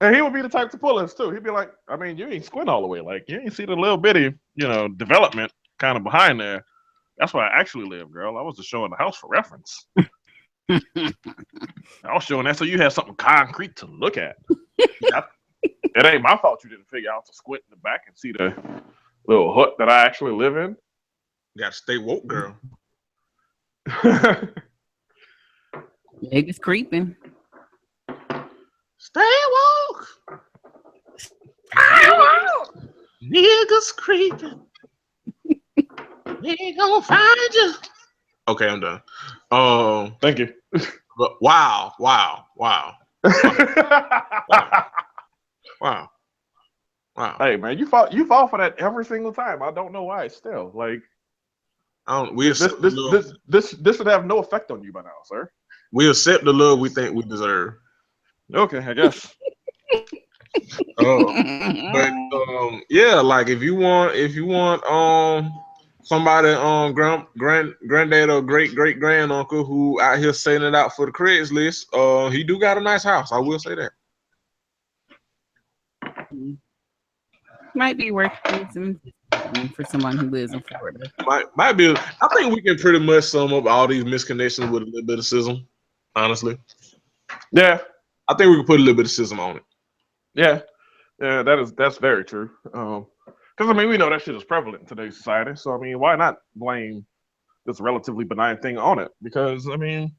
And he would be the type to pull us too. He'd be like, "I mean, you ain't squint all the way. Like, you ain't see the little bitty, development kind of behind there. That's where I actually live, girl. I was just showing the house for reference. I was showing that so you had something concrete to look at. It ain't my fault you didn't figure out to squint in the back and see the little hut that I actually live in." You gotta stay woke, girl. Niggas creeping. Stay woke. Stay woke. Niggas creeping. We gonna find you. Okay, I'm done. Thank you. But wow. Hey man, you fall for that every single time. I don't know why. Still, like, this should have no effect on you by now, sir. We accept the love we think we deserve. Okay, I guess. But yeah, like if you want somebody granddad or great grand uncle who out here selling it out for the Craigslist, he do got a nice house. I will say that. Might be worth some for someone who lives in Florida. Might be. I think we can pretty much sum up all these misconnections with a little bit of sizzle. Honestly, yeah, I think we can put a little bit of sizzle on it. Yeah, that's very true. Because I mean, we know that shit is prevalent in today's society. So I mean, why not blame this relatively benign thing on it? Because I mean,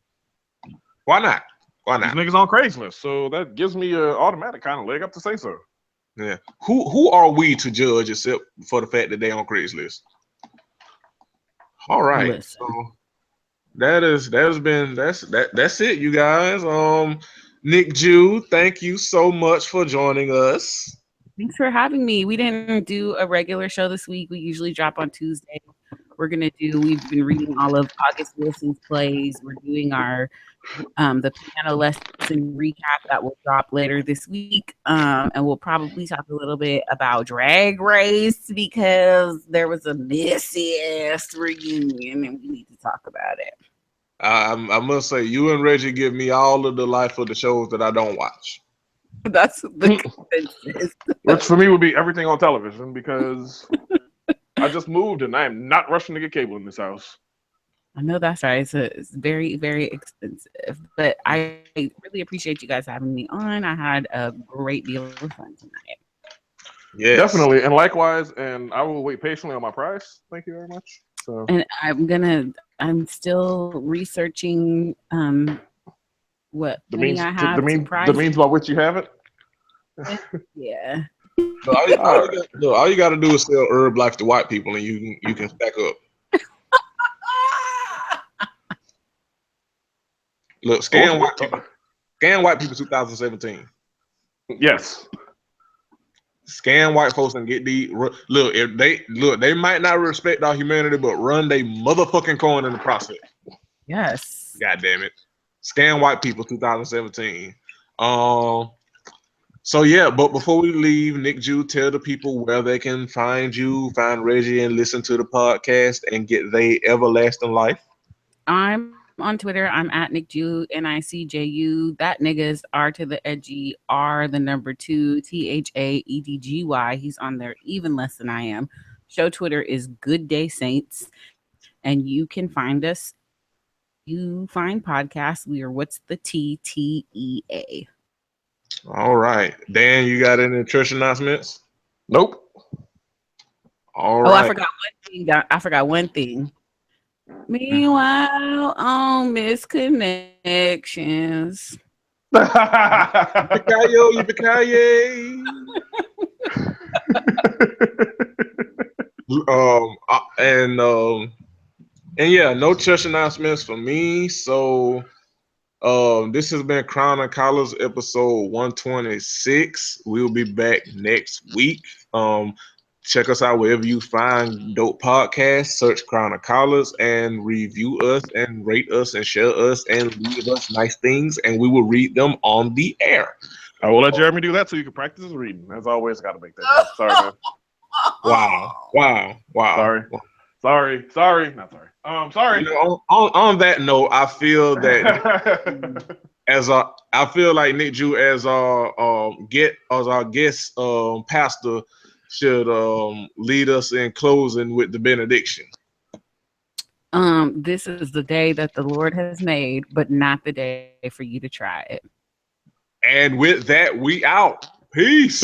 why not? These niggas on Craigslist, so that gives me an automatic kind of leg up to say so. Yeah. Who are we to judge except for the fact that they on Craigslist? All right. So that's it, you guys. NicJu, thank you so much for joining us. Thanks for having me. We didn't do a regular show this week. We usually drop on Tuesday. We've been reading all of August Wilson's plays. We're doing our the piano lesson recap that will drop later this week. And we'll probably talk a little bit about Drag Race because there was a messy-ass reunion and we need to talk about it. I must say, you and Reggie give me all of the life of the shows that I don't watch. That's the consensus. Which for me would be everything on television because I just moved and I am not rushing to get cable in this house. I know that's right. It's very, very expensive. But I really appreciate you guys having me on. I had a great deal of fun tonight. Yeah, definitely. And likewise, and I will wait patiently on my price. Thank you very much. So. And I'm still researching what the means I have the means by which you have it. Yeah. So all you got to do is sell herb life to white people, and you can stack up. Look, scan white people. Scan white people 2017. Yes. Scan white folks and get the look. If they might not respect our humanity, but run they motherfucking coin in the process. Yes. God damn it. Scan white people 2017. So yeah, but before we leave, NicJu, tell the people where they can find you, find Reggie, and listen to the podcast and get they everlasting life. I'm on Twitter. I'm at NicJu, NicJu. That niggas R to the edgy, R the number two, THAEDGY. He's on there even less than I am. Show Twitter is Good Day Saints, and you can find us wherever you find podcasts. We are What's the TTEA. All right, Dan, you got any church announcements? Nope. All Oh, I right. forgot one thing. I forgot one thing. Meanwhile, on misconnections. Yippee-ki-yo, and yeah, no church announcements for me. So this has been Crown and Collars episode 126. We'll be back next week. Check us out wherever you find dope podcasts. Search Crown and Collars and review us and rate us and share us and leave us nice things, and we will read them on the air. I will let Jeremy do that so you can practice his reading. As always, got to make that joke. Sorry, man. Wow. Sorry. Not sorry. Sorry. You know, on that note, I feel that I feel like NicJu as our guest pastor should lead us in closing with the benediction. This is the day that the Lord has made, but not the day for you to try it. And with that, we out. Peace.